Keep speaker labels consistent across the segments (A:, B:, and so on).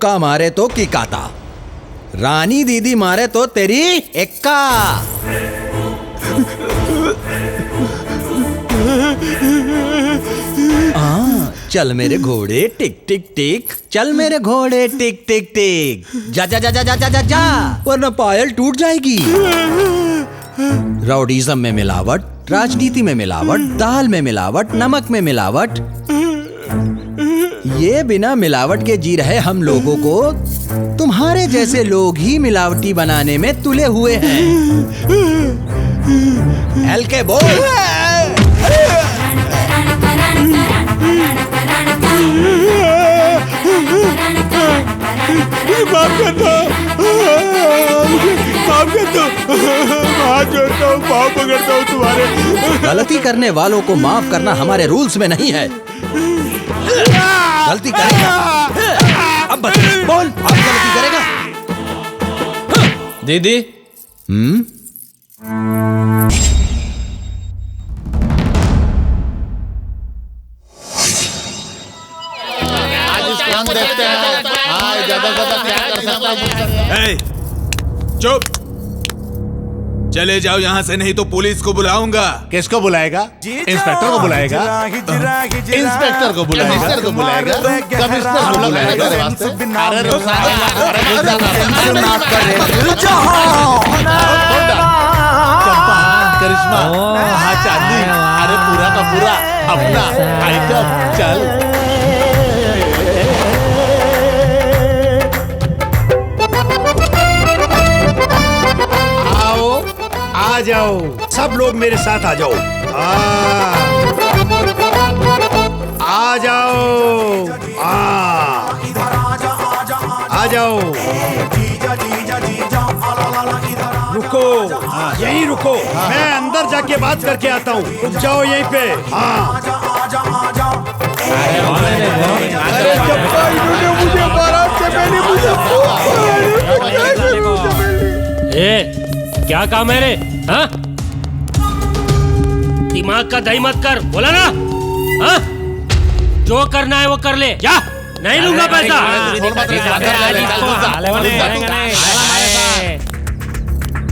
A: मुक्का मारे तो किकाता, रानी दीदी मारे तो तेरी एक्का। चल मेरे घोड़े टिक टिक टिक, चल मेरे घोड़े टिक टिक टिक, जा जा जा जा जा जा जा, वरना पायल टूट जाएगी। राउडीज़म में मिलावट, राजनीति में मिलावट, दाल में मिलावट, नमक में मिलावट, ये बिना मिलावट के जी रहे हम लोगों को तुम्हारे जैसे लोग ही मिलावटी बनाने में तुले हुए हैं। हल्के बोल।
B: माफ कर दो, माफ कर दो, हाथ जोड़ता हूँ, पाँव पकड़ता हूँ तुम्हारे।
A: गलती करने वालों को माफ करना हमारे रूल्स में नहीं है। गलती करेगा अब बता, बोल, अब गलती करेगा।
C: दीदी
D: आज देखते हैं ज्यादा क्या कर सकता है।
B: चुप, चले जाओ यहाँ से, नहीं तो पुलिस को बुलाऊंगा।
D: किसको बुलाएगा? इंस्पेक्टर को बुलाएगा, इंस्पेक्टर को बुलाएगा, कमिश्नर को बुलाएगा। करिश्मा, हाँ चांदी, अरे पूरा का पूरा अपना आइटम, चल।
E: आ जाओ, सब लोग मेरे साथ आ जाओ। आ जाओ, आ जाओ। रुको, यहीं रुको, मैं अंदर जाके बात करके आता हूँ। रुक जाओ यहीं पे।
B: अरे जब्बा, इन्होंने मुझे मारा, मैंने मुझे
F: क्या काम है रे? हाँ? दिमाग का दही मत कर, बोला ना? हाँ? जो करना है वो कर ले, जा, नहीं लूंगा पैसा।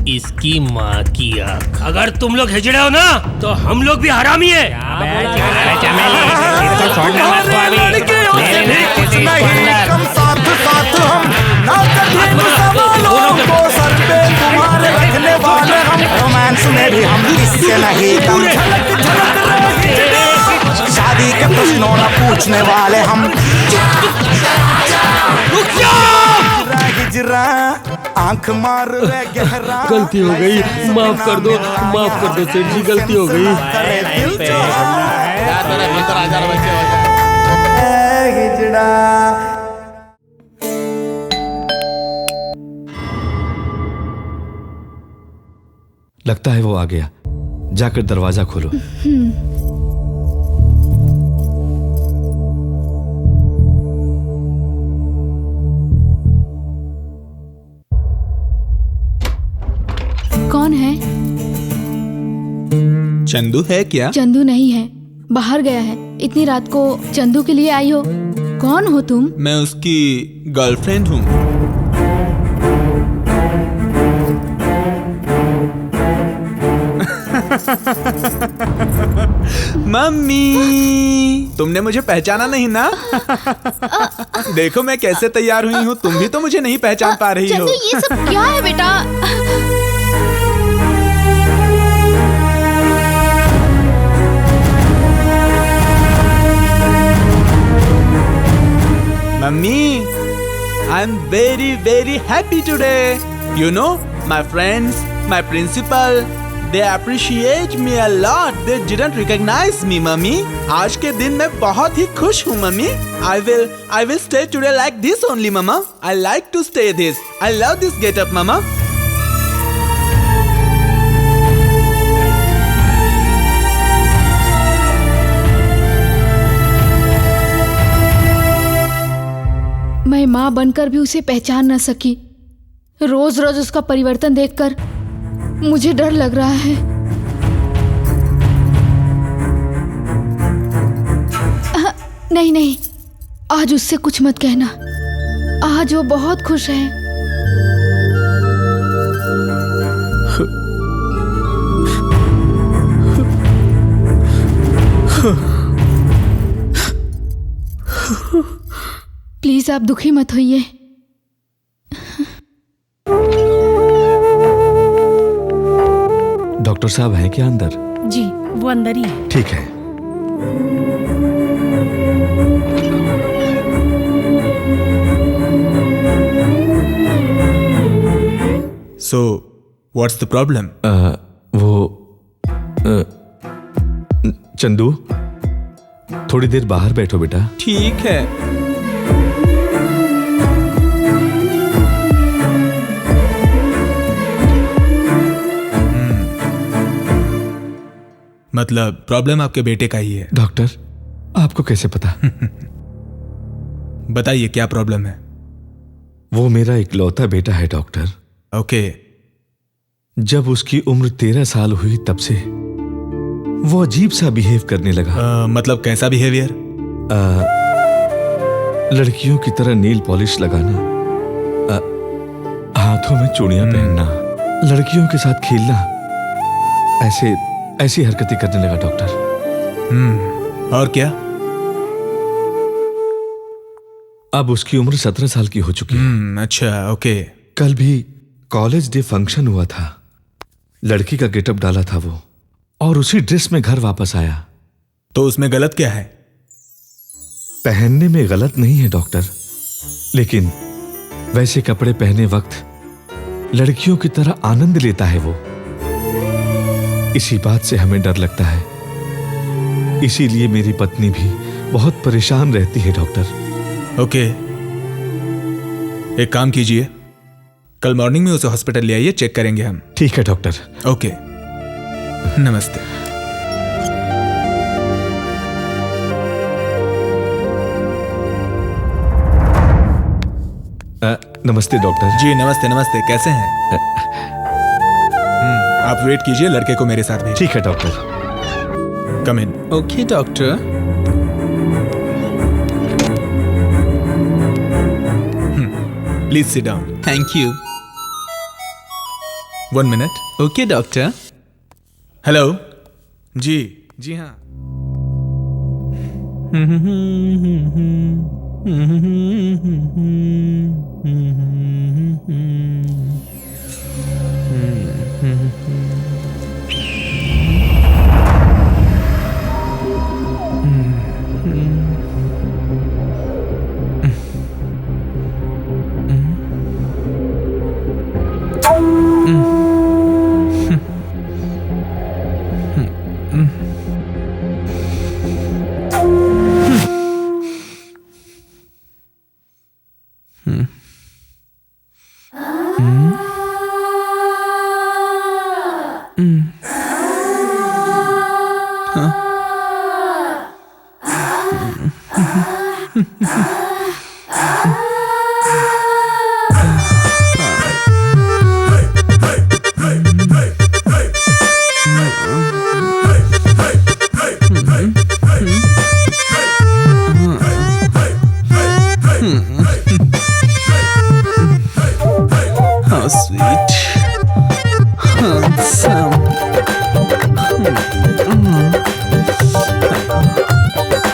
F: इसकी माँ की आँख, अगर तुम लोग हिजड़े हो ना तो हम लोग भी हरामी है।
G: रोमांस में भी हम इससे नहीं कम, शादी के प्रश्नों न पूछने वाले हम। आंख मार रहे गहरा,
F: गलती हो गई, माफ कर दो सेठ जी, गलती हो गई।
H: लगता है वो आ गया, जाकर दरवाजा खोलो।
I: कौन है?
B: चंदू है क्या?
I: चंदू नहीं है, बाहर गया है। इतनी रात को चंदू के लिए आई हो? कौन हो तुम?
B: मैं उसकी गर्लफ्रेंड हूँ। मम्मी, तुमने मुझे पहचाना नहीं ना? देखो मैं कैसे तैयार हुई हूँ, तुम भी तो मुझे नहीं पहचान पा रही हो।
I: चंदू, ये सब क्या है बेटा?
B: Mummy, I'm very happy today. You know, my friends, my principal, they appreciate me a lot. They didn't recognize me, Mummy. आज के दिन मैं बहुत ही खुश हूँ, Mummy. I will stay today like this only, Mama. I like to stay this. I love this get-up, Mama.
I: मैं माँ बनकर भी उसे पहचान न सकी। रोज रोज उसका परिवर्तन देखकर मुझे डर लग रहा है। नहीं, आज उससे कुछ मत कहना। आज वो बहुत खुश है। प्लीज आप दुखी मत होइए।
H: डॉक्टर साहब हैं क्या अंदर?
C: जी वो अंदर ही है।
H: ठीक है।
B: So, what's the problem?
H: Chandu, थोड़ी देर बाहर बैठो बेटा।
B: ठीक है। मतलब प्रॉब्लम आपके बेटे का ही है।
H: डॉक्टर, आपको कैसे पता?
B: बताइए क्या प्रॉब्लम है?
H: वो मेरा इकलौता बेटा है डॉक्टर।
B: ओके।
H: जब उसकी उम्र 13 साल हुई तब से वो अजीब सा बिहेव करने लगा।
B: मतलब कैसा बिहेवियर?
H: लड़कियों की तरह नील पॉलिश लगाना, हाथों में चूड़ियां पहनना, लड़कियों के साथ खेलना, ऐसी हरकतें करने लगा डॉक्टर।
B: और क्या?
H: अब उसकी उम्र 17 साल की हो चुकी है।
B: अच्छा, ओके।
H: कल भी कॉलेज डे फंक्शन हुआ था। लड़की का गेटअप डाला था वो, और उसी ड्रेस में घर वापस आया।
B: तो उसमें गलत क्या है?
H: पहनने में गलत नहीं है डॉक्टर, लेकिन वैसे कपड़े पहने वक्त लड़कियों की तरह आनंद लेता है वो। इसी बात से हमें डर लगता है। इसीलिए मेरी पत्नी भी बहुत परेशान रहती है डॉक्टर।
B: ओके, एक काम कीजिए, कल मॉर्निंग में उसे हॉस्पिटल ले आइए, चेक करेंगे हम।
H: ठीक है डॉक्टर।
B: ओके, नमस्ते।
H: नमस्ते डॉक्टर
B: जी। नमस्ते नमस्ते, कैसे हैं? आप वेट कीजिए, लड़के को मेरे साथ भेजिए।
H: ठीक है doctor.
B: Come in. Okay doctor. Please sit down. Thank you. 1 minute. Okay doctor. Hello. जी जी हाँ। How sweet. Handsome.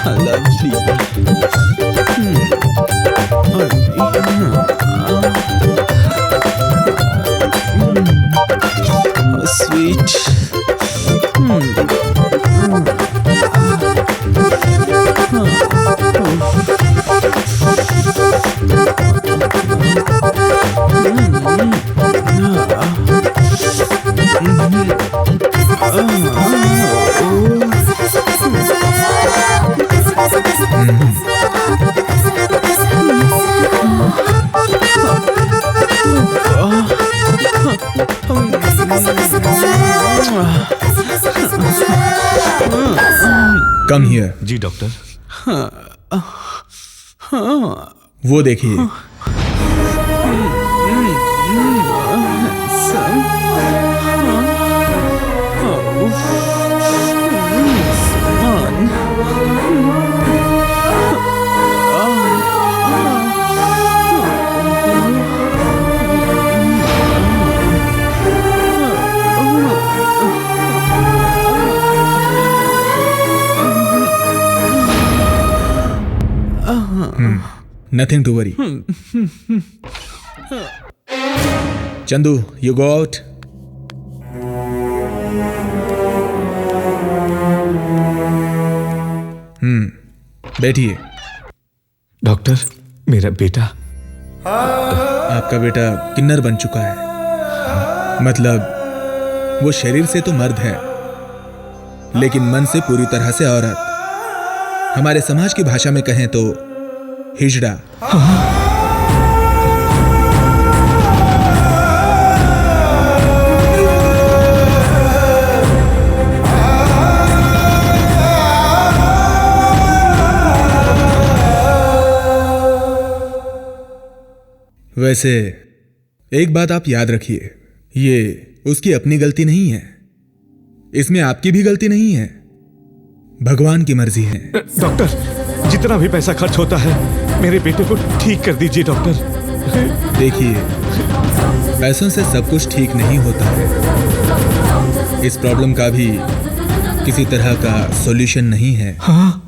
B: How lovely. How sweet. Come here.
H: जी डॉक्टर।
B: वो देखिए। Nothing to worry. Chandu, you go out. बैठिए।
H: Doctor, मेरा बेटा।
B: आपका बेटा किन्नर बन चुका है। मतलब वो शरीर से तो मर्द है, लेकिन मन से पूरी तरह से औरत। हमारे समाज की भाषा में कहें तो हिजड़ा। वैसे एक बात आप याद रखिए, ये उसकी अपनी गलती नहीं है, इसमें आपकी भी गलती नहीं है, भगवान की मर्जी है।
H: डॉक्टर, जितना भी पैसा खर्च होता है मेरे बेटे को ठीक कर दीजिए डॉक्टर।
B: देखिए, पैसों से सब कुछ ठीक नहीं होता है। इस प्रॉब्लम का भी किसी तरह का सॉल्यूशन नहीं है।
H: हाँ?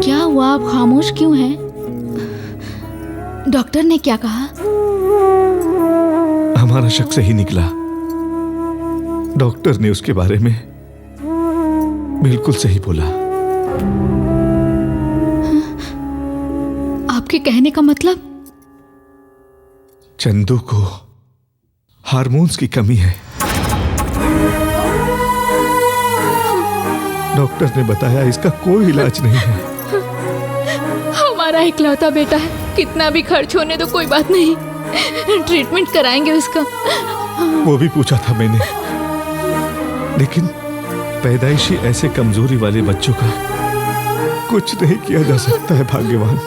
I: क्या हुआ, आप खामोश क्यों हैं? डॉक्टर ने क्या कहा?
H: हमारा शक सही निकला। डॉक्टर ने उसके बारे में बिल्कुल सही बोला।
I: आपके कहने का मतलब?
H: चंदू को हार्मोन्स की कमी है। डॉक्टर ने बताया इसका कोई इलाज नहीं है।
I: हमारा इकलौता बेटा है, कितना भी खर्च होने तो कोई बात नहीं, ट्रीटमेंट कराएंगे उसका।
H: वो भी पूछा था मैंने, लेकिन पैदाइशी ऐसे कमजोरी वाले बच्चों का कुछ नहीं किया जा सकता है भाग्यवान।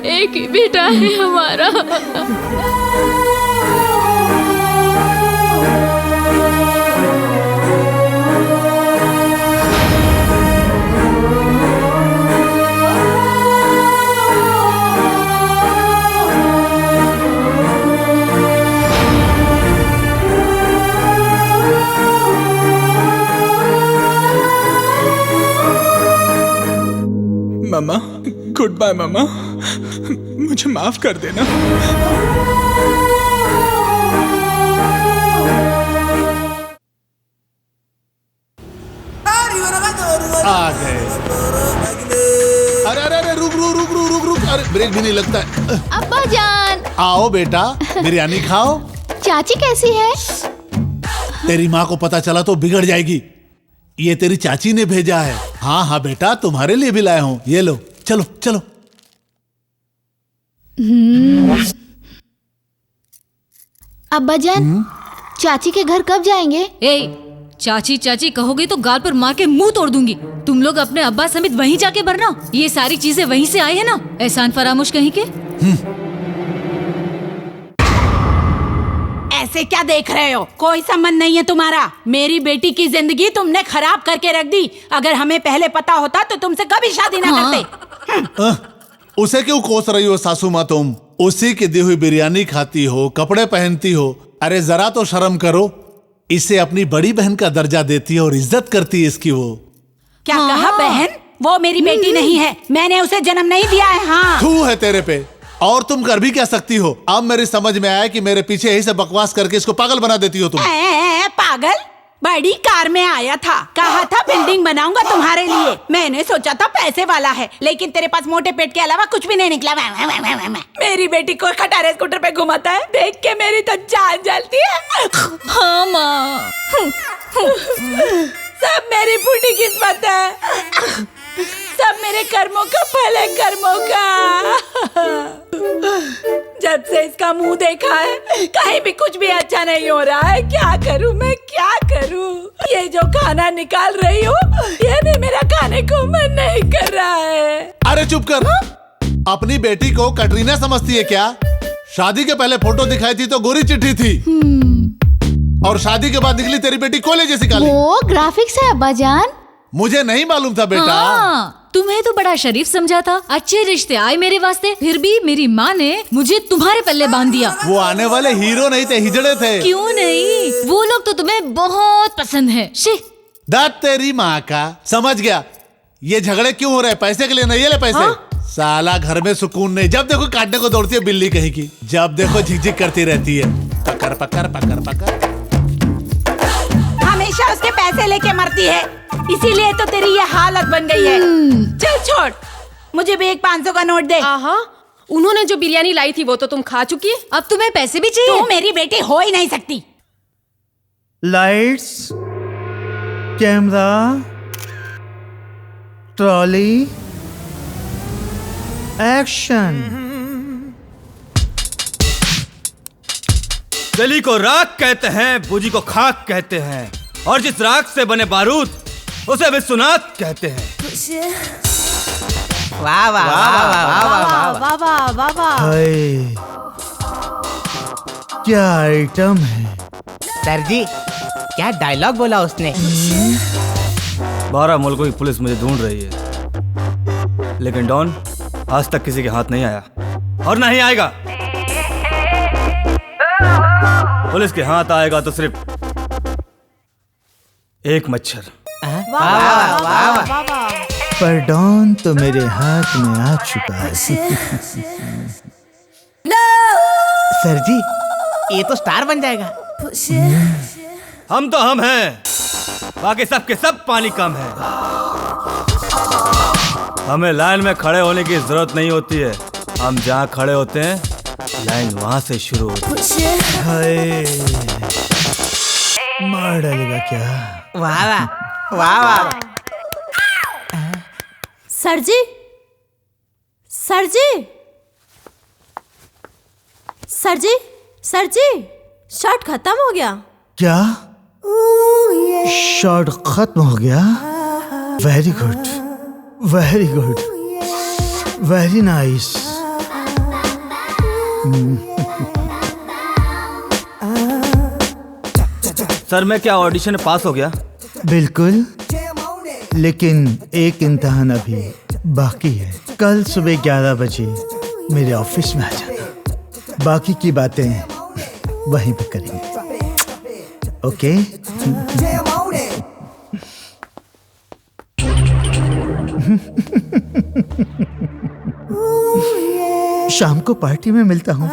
I: एक ही बेटा है हमारा।
B: मामा, गुड बाय मामा, मुझे माफ कर देना।
D: आ गए। अरे अरे अरे, रुक रुक रुक रुक रुक रुक, अरे ब्रेक भी नहीं लगता है।
I: अब्बा जान,
D: आओ बेटा, बिरयानी खाओ।
I: चाची कैसी है?
D: तेरी माँ को पता चला तो बिगड़ जाएगी। ये तेरी चाची ने भेजा है। हाँ हाँ बेटा, तुम्हारे लिए भी लाया हूँ, ये लो। चलो चलो।
I: अब्बा जान, चाची के घर कब जाएंगे?
J: ए, चाची चाची कहोगे तो गाल पर मार के मुंह तोड़ दूंगी। तुम लोग अपने अब्बा समेत वहीं जाके भरना। ये सारी चीजें वहीं से आई है ना, एहसान फरामोश कहीं के।
C: ऐसे क्या देख रहे हो? कोई संबंध नहीं है तुम्हारा। मेरी बेटी की जिंदगी तुमने खराब करके रख दी। अगर हमें पहले पता होता तो तुमसे कभी शादी ना करते।
D: उसे क्यों कोस रही हो सासू माँ तुम? उसी की दी हुई बिरयानी खाती हो, कपड़े पहनती हो। अरे जरा तो शर्म करो। इसे अपनी बड़ी बहन का दर्जा देती है और इज्जत करती है इसकी। वो
C: क्या कहा बहन? वो मेरी बेटी नहीं है, मैंने उसे जन्म नहीं दिया है। हाँ,
D: थू है तेरे पे। और तुम कर भी क्या सकती हो? अब मेरी समझ में आया कि मेरे पीछे यही से बकवास करके इसको पागल बना देती हो तुम।
C: पागल? बड़ी कार में आया था, कहा था बिल्डिंग बनाऊंगा तुम्हारे लिए। मैंने सोचा था पैसे वाला है, लेकिन तेरे पास मोटे पेट के अलावा कुछ भी नहीं निकला। मेरी बेटी को खटारे स्कूटर पे घुमाता है, देख के मेरी तो जान जलती है।
J: हाँ माँ,
C: सब मेरी बूढ़ी किस्मत है, सब मेरे कर्मों का फल है, कर्मों का। जब से इसका का मुंह देखा है, कहीं भी कुछ भी अच्छा नहीं हो रहा है। क्या करूं मैं, क्या करूं? ये जो खाना निकाल रही हूँ, ये भी मेरा खाने को मन नहीं कर रहा है।
D: अरे चुप कर। अपनी बेटी को कटरीना समझती है क्या? शादी के पहले फोटो दिखाई थी तो गोरी चिट्ठी थी, और शादी के बाद निकली तेरी बेटी कोले जैसी काली।
I: वो ग्राफिक्स है अब्बा जान।
D: मुझे नहीं मालूम था बेटा।
J: हाँ, तुम्हें तो बड़ा शरीफ समझा था। अच्छे रिश्ते आए मेरे वास्ते, फिर भी मेरी माँ ने मुझे तुम्हारे पल्ले बांध दिया।
D: वो आने वाले हीरो नहीं थे, हिजड़े थे।
J: क्यों नहीं, वो लोग तो तुम्हें बहुत पसंद है। शी,
D: दाद तेरी माँ का। समझ गया। ये झगड़े क्यों हो रहे हैं? पैसे के लिए नहीं। ये ले पैसे। हाँ? साला घर में सुकून नहीं, जब देखो काटने को दौड़ती है बिल्ली कहीं की, जब देखो झिकझिक करती रहती है। पकड़ पकड़ पकड़ पकड़।
C: हमेशा उसके पैसे लेके मरती है, इसीलिए तो तेरी ये हालत बन गई है। चल छोड़, मुझे भी एक 500 का नोट दे।
K: उन्होंने जो बिरयानी लाई थी वो तो तुम खा चुकी है,
J: अब तुम्हें पैसे भी चाहिए?
C: तू मेरी बेटी हो ही नहीं सकती।
L: Lights, camera, trolley, action.
E: गली को राख कहते हैं, बूजी को खाक कहते हैं, और जिस राख से बने बारूद उसे विश्वनाथ कहते हैं।
G: वाह वाह वाह वाह वाह वाह वाह वाह।
L: हाय, क्या आइटम है।
G: सर जी, क्या डायलॉग बोला उसने।
E: 12 मुल्कों की पुलिस मुझे ढूंढ रही है, लेकिन डॉन आज तक किसी के हाथ नहीं आया और ना ही आएगा। पुलिस के हाथ आएगा तो सिर्फ एक मच्छर।
L: पर डॉन तो मेरे हाथ में आ चुका है।
G: सर जी, ये तो स्टार बन जाएगा।
E: हम तो हम हैं, बाकी सब के सब पानी कम है। हमें लाइन में खड़े होने की जरूरत नहीं होती है, हम जहाँ खड़े होते हैं लाइन वहाँ से शुरू होती है।
L: हाय, मार डालेगा क्या।
G: वाह वाह वाह वाह।
K: सर जी, सर जी, सर जी, सर जी, शॉट खत्म हो गया।
L: क्या शॉट खत्म हो गया? Very good, very good, very nice.
E: Sir मैं क्या ऑडिशन में पास हो गया?
L: बिल्कुल, लेकिन एक इम्तिहान अभी बाकी है। कल सुबह 11 बजे मेरे ऑफिस में आ जाना, बाकी की बातें वहीं पे करेंगे। ओके? शाम को पार्टी में मिलता हूँ।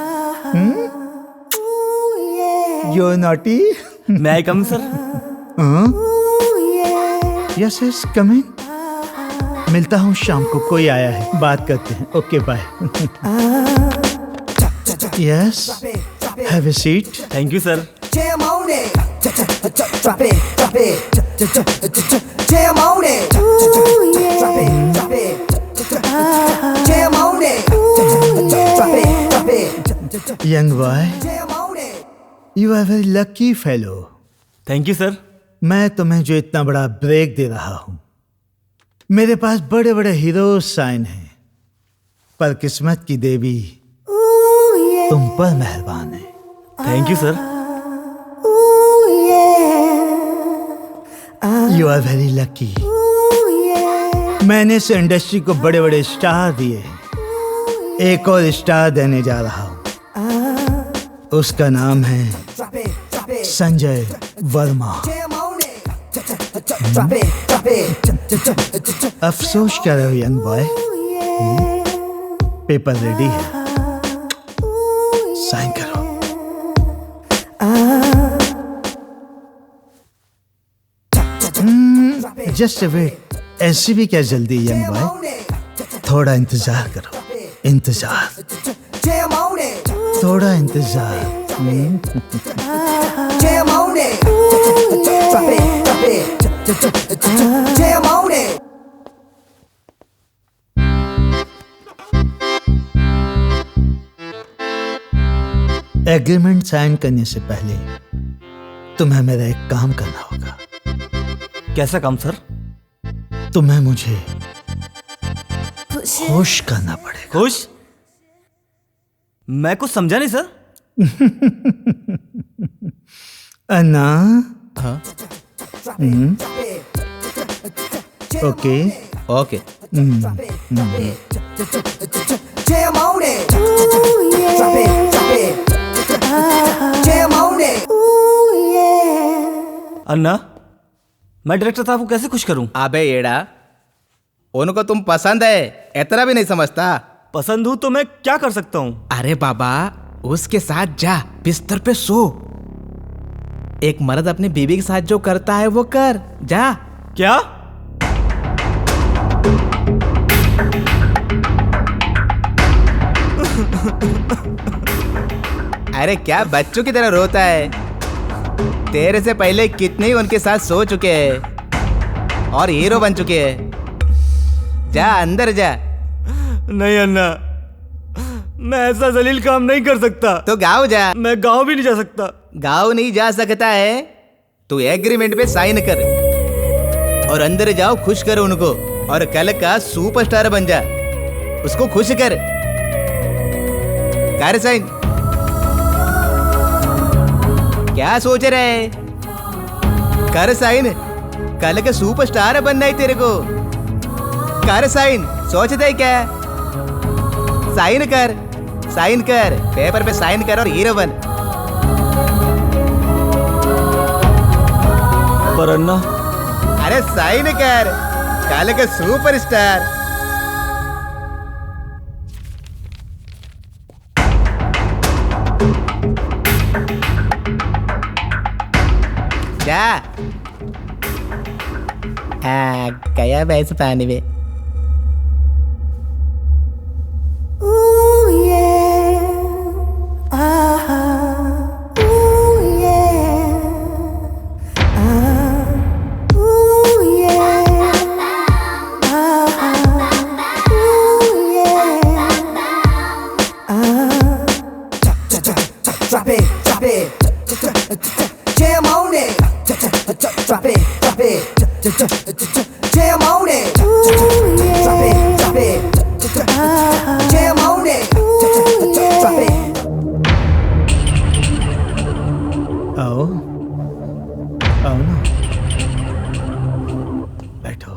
L: You're naughty?
E: May I come, sir?
L: Yes, yes, come in. मिलता हूँ शाम को, कोई आया है, बात करते हैं। Okay, bye. Yes, have a seat.
E: Thank you, sir.
M: Jam on it. Drop it, drop it. Jam on it. Drop it, drop it. Jam on it. Drop it, drop it.
L: Young boy, you are a very lucky fellow.
E: Thank you, sir.
L: मैं तुम्हें जो इतना बड़ा break दे रहा हूँ, मेरे पास बड़े बड़े हीरोज साइन हैं, पर किस्मत की देवी तुम पर मेहरबान है।
E: Thank you sir.
L: You are very lucky. मैंने इस इंडस्ट्री को बड़े बड़े स्टार दिए हैं, एक और स्टार देने जा रहा हूँ। उसका नाम है संजय वर्मा। अफसोस कर रहे हो यंग बॉय, पेपर रेडी है, साइन करो। जस्ट वेट, ऐसी भी क्या जल्दी यंग बॉय, थोड़ा इंतजार करो, इंतजार, थोड़ा इंतजार।
M: Jam on it. Drop it, drop it. Jam on it.
L: Agreement sign करने से पहले तुम्हें मेरा एक काम करना होगा।
E: कैसा काम सर?
L: तुम्हें मुझे खुश करना पड़ेगा।
E: खुश? मैं कुछ समझा नहीं sir.
L: Anna. Okay
G: okay.
M: Jam on it. Drop it, drop it. Jam on it.
E: अन्ना, मैं डायरेक्टर साहब को कैसे खुश करूं?
G: अबे येड़ा, उनको तुम पसंद है इतना भी नहीं समझता?
E: पसंद हूं तो मैं क्या कर सकता हूं?
G: अरे बाबा, उसके साथ जा, बिस्तर पे सो। एक मर्द अपनी बीवी के साथ जो करता है वो कर, जा।
E: क्या?
G: अरे क्या बच्चों की तरह रोता है? तेरे से पहले कितने ही उनके साथ सो चुके हैं और हीरो बन चुके हैं। जा अंदर जा।
E: नहीं अन्ना, मैं ऐसा जलील काम नहीं कर सकता।
G: तो गाँव जा।
E: मैं गाँव भी नहीं जा सकता।
G: गाँव नहीं जा सकता है? तू एग्रीमेंट पे साइन कर और अंदर जाओ, खुश कर उनको और कल का सुपरस्टार बन जा। उसको खुश कर साइन। क्या सोच रहे? कर साइन, कल का सुपरस्टार बनना है तेरे को। कर साइन, सोचते है क्या? साइन कर, साइन कर, पेपर पे साइन कर और हीरो बन।
E: पर अन्ना,
G: अरे साइन कर, कल का सुपरस्टार। जा। गया भैंस पानी में।
M: Drop it, drop it. Jam on it. Drop it, drop it. Jam on it. Drop it, drop it. Jam on it. Drop it.
L: आओ, आओ ना, बैठो।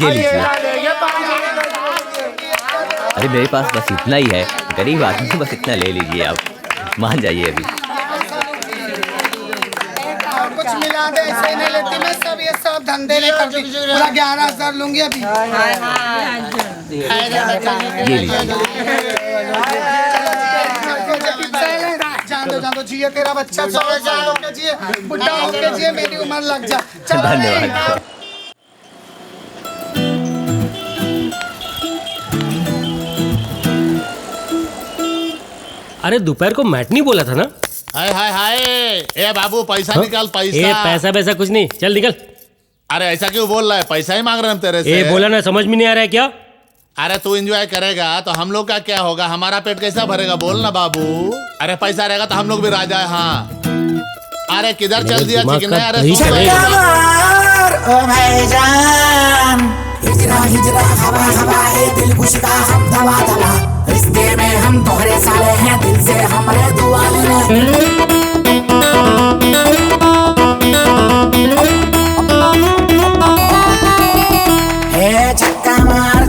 N: ये लीजिए। अरे मेरे पास बस इतना ही है, गरीब आदमी, बस इतना ले लीजिए आप, मान जाइए अभी।
O: कुछ मिला दे, ऐसे नहीं लेती मैं सब, ये सब धंधे नहीं करती, पूरा 11,000 लूंगी अभी।
N: ये लीजिए।
O: जान दो जिए, तेरा बच्चा 100 साल होके जिए, बुढ़ा होके जिए, मेरी उम्र लग जा।
N: धन्यवाद।
F: अरे दोपहर को मैटनी बोला था ना।
D: हाय हाय हाय, ए बाबू पैसा निकाल पैसा।
F: ए पैसा पैसा कुछ नहीं, चल निकल।
D: अरे ऐसा क्यों बोल रहा है, पैसा ही मांग रहे हम तेरे से।
F: ए बोला ना, समझ में नहीं आ रहा है क्या?
D: अरे तू एंजॉय करेगा तो हम लोग का क्या होगा, हमारा पेट कैसा भरेगा, बोल ना बाबू। अरे पैसा रहेगा तो हम लोग भी राजा है। हाँ अरे किधर चल दिया चिकना। अरे
M: ओ भाईजान, हिजरा हिजरा हवा हवा है, दिल खुश का हम दवा दवा, रिश्ते में हम तोहरे साले हैं, दिल से हमारे दुआ लेना।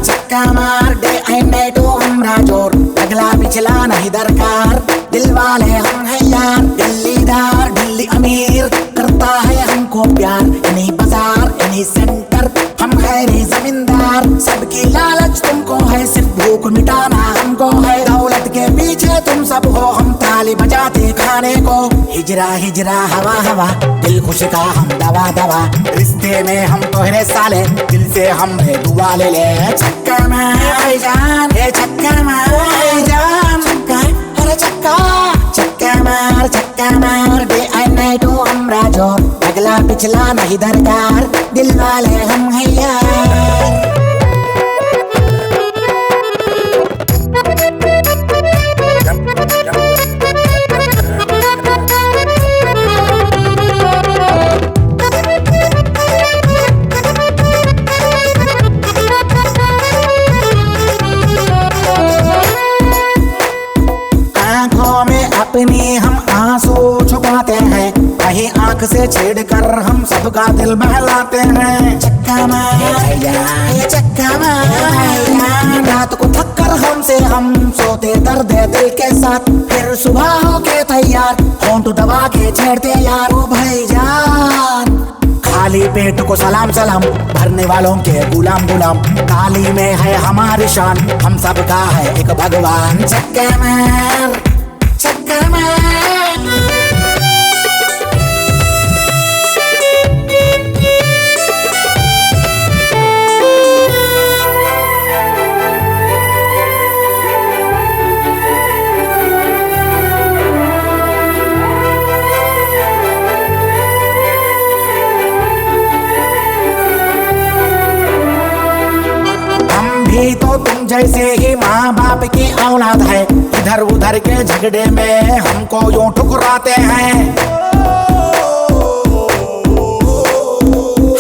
M: चक्का मार डे एंड नाइट हमरा जोर, अगला पिछला नहीं दरकार, दिल वाले हम हैं यार, दिल्लीदार दिल्ली अमीर, करता है हमको प्यार, इन्हीं बाजार इन्हीं सेंटर, हम है रे जमींदार, सबकी लालच तुमको है, सिर्फ भूख मिटाना हमको है, दौलत के पीछे तुम सब हो, हम ताली बजाते खाने को, हिजरा हिजरा हवा हवा, दिल खुश का हम दवा दवा, रिश्ते में हम तोहरे साले, दिल से हम दुआ ले ले। चक्का मार जान, ए चक्का मार जान, अरे चक्का मार डे एंड नाइट हमरा जोर, अगला पिछला नहीं दरकार, दिल वाले हम हैं यार। अपने हम आंसू छुपाते हैं, कहीं आंख से छेड़कर हम सबका दिल बहलाते हैं। चक्का मार रात को थक कर हमसे हम सोते दर्द दिल के साथ, फिर सुबह होके तैयार होंठ दबा के छेड़ते यार। ओ भाईजान, खाली पेट को सलाम सलाम, भरने वालों के गुलाम गुलाम, काली में है हमारी शान, हम सबका है एक भगवान। चक्का मार चक्का मार। भी तो तुम जैसे ही माँ बाप की औलाद है, इधर उधर के झगड़े में हमको यूं ठुकराते हैं।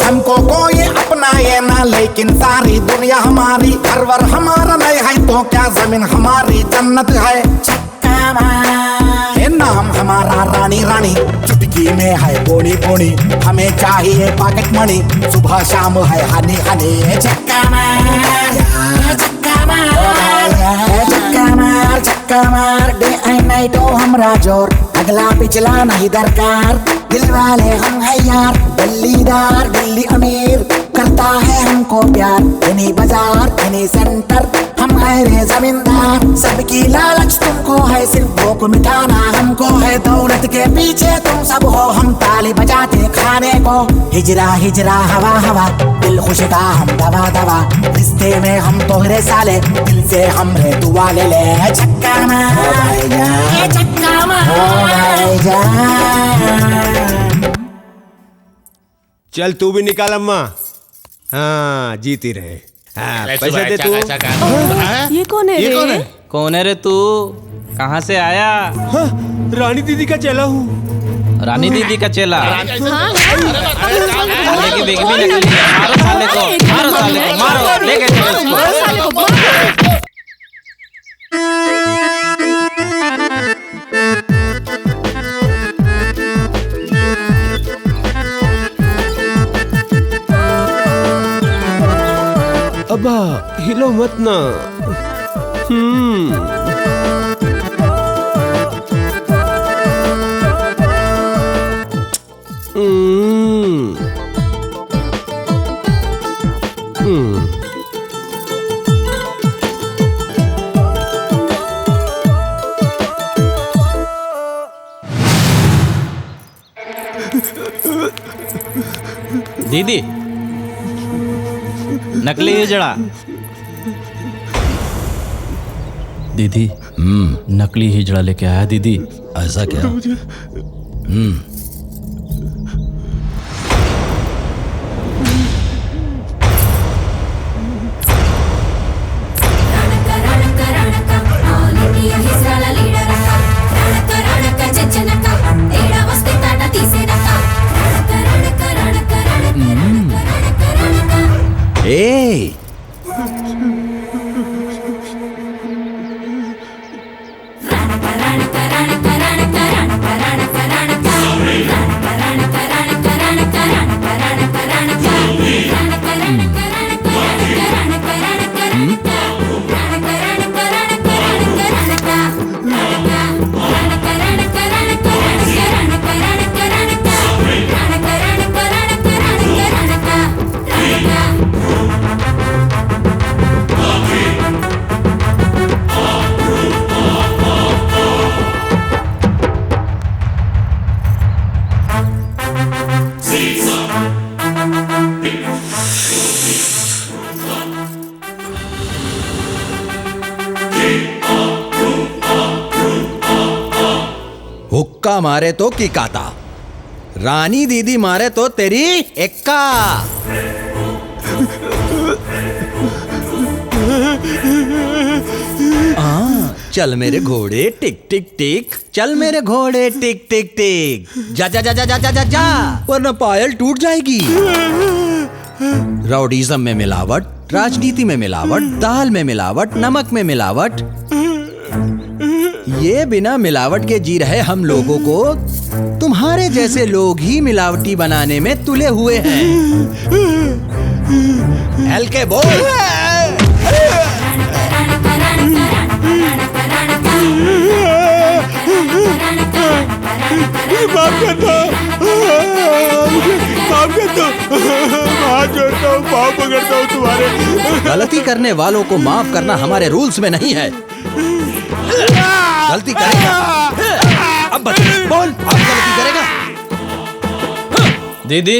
M: हमको कोई अपनाए ना, लेकिन सारी दुनिया हमारी, घर वर हमारा नहीं है तो क्या जमीन हमारी जन्नत है। चक्का मार, नाम हमारा रानी रानी, चुटकी में है बोनी बोनी, हमें चाहिए पॉकेट मनी, सुबह शाम है हनी हनी। चक्का मार चक्का मार डे एंड नाइट हमरा जोर, अगला पिछला नहीं दरकार, दिल वाले हम हैं यार, दिल्लीदार दिल्ली अमीर, करता है हमको प्यार, इन्हीं बाजार इन्हीं सेंटर, हम है रे जमींदार, सबकी लालच तुमको है, सिर्फ भूख मिटाना हमको है, दौलत के पीछे तुम सब हो, हम ताली बजाते खाने को, हिजरा हिजरा हवा हवा, दिल खुश का हम दवा दवा, रिश्ते में हम तोहरे साले, दिल से हम रे दुआ ले ले। चक्का मार चक्का मार जा।
P: चल तू भी निकाल अम्मा। हाँ जीती रहे। हाँ, पैसे दे तू।
Q: ये कौन है रे?
R: कौन है रे तू? कहाँ से आया?
P: हाँ, रानी दीदी का चेला हूँ।
R: रानी दीदी का चेला? साले की बेग भी निकली है। मारो साले को, मारो साले को, मारो, लेके चलो इसको।
P: बाबा हिलो मत ना।
R: दीदी नकली हिजड़ा। दीदी नकली हिजड़ा लेके आया दीदी।
A: ऐसा क्या? ए हुक्का मारे तो किकाता, रानी दीदी मारे तो तेरी एक्का। चल मेरे घोड़े टिक टिक टिक, चल मेरे घोड़े टिक टिक टिक, जा जा जा जा जा जा जा जा, वरना पायल टूट जाएगी। राउडीज़म में मिलावट, राजनीति में मिलावट, दाल में मिलावट, नमक में मिलावट, ये बिना मिलावट के जी रहे हम लोगों को तुम्हारे जैसे लोग ही मिलावटी बनाने में तुले हुए हैं। हल्के बोल।
D: माफ कर दो, माफ कर दो, हाथ जोड़ता हूँ, पाँव पकड़ता हूँ तुम्हारे।
A: गलती करने वालों को माफ करना हमारे रूल्स में नहीं है। गलती करेगा अब बोल, अब गलती करेगा।
R: दीदी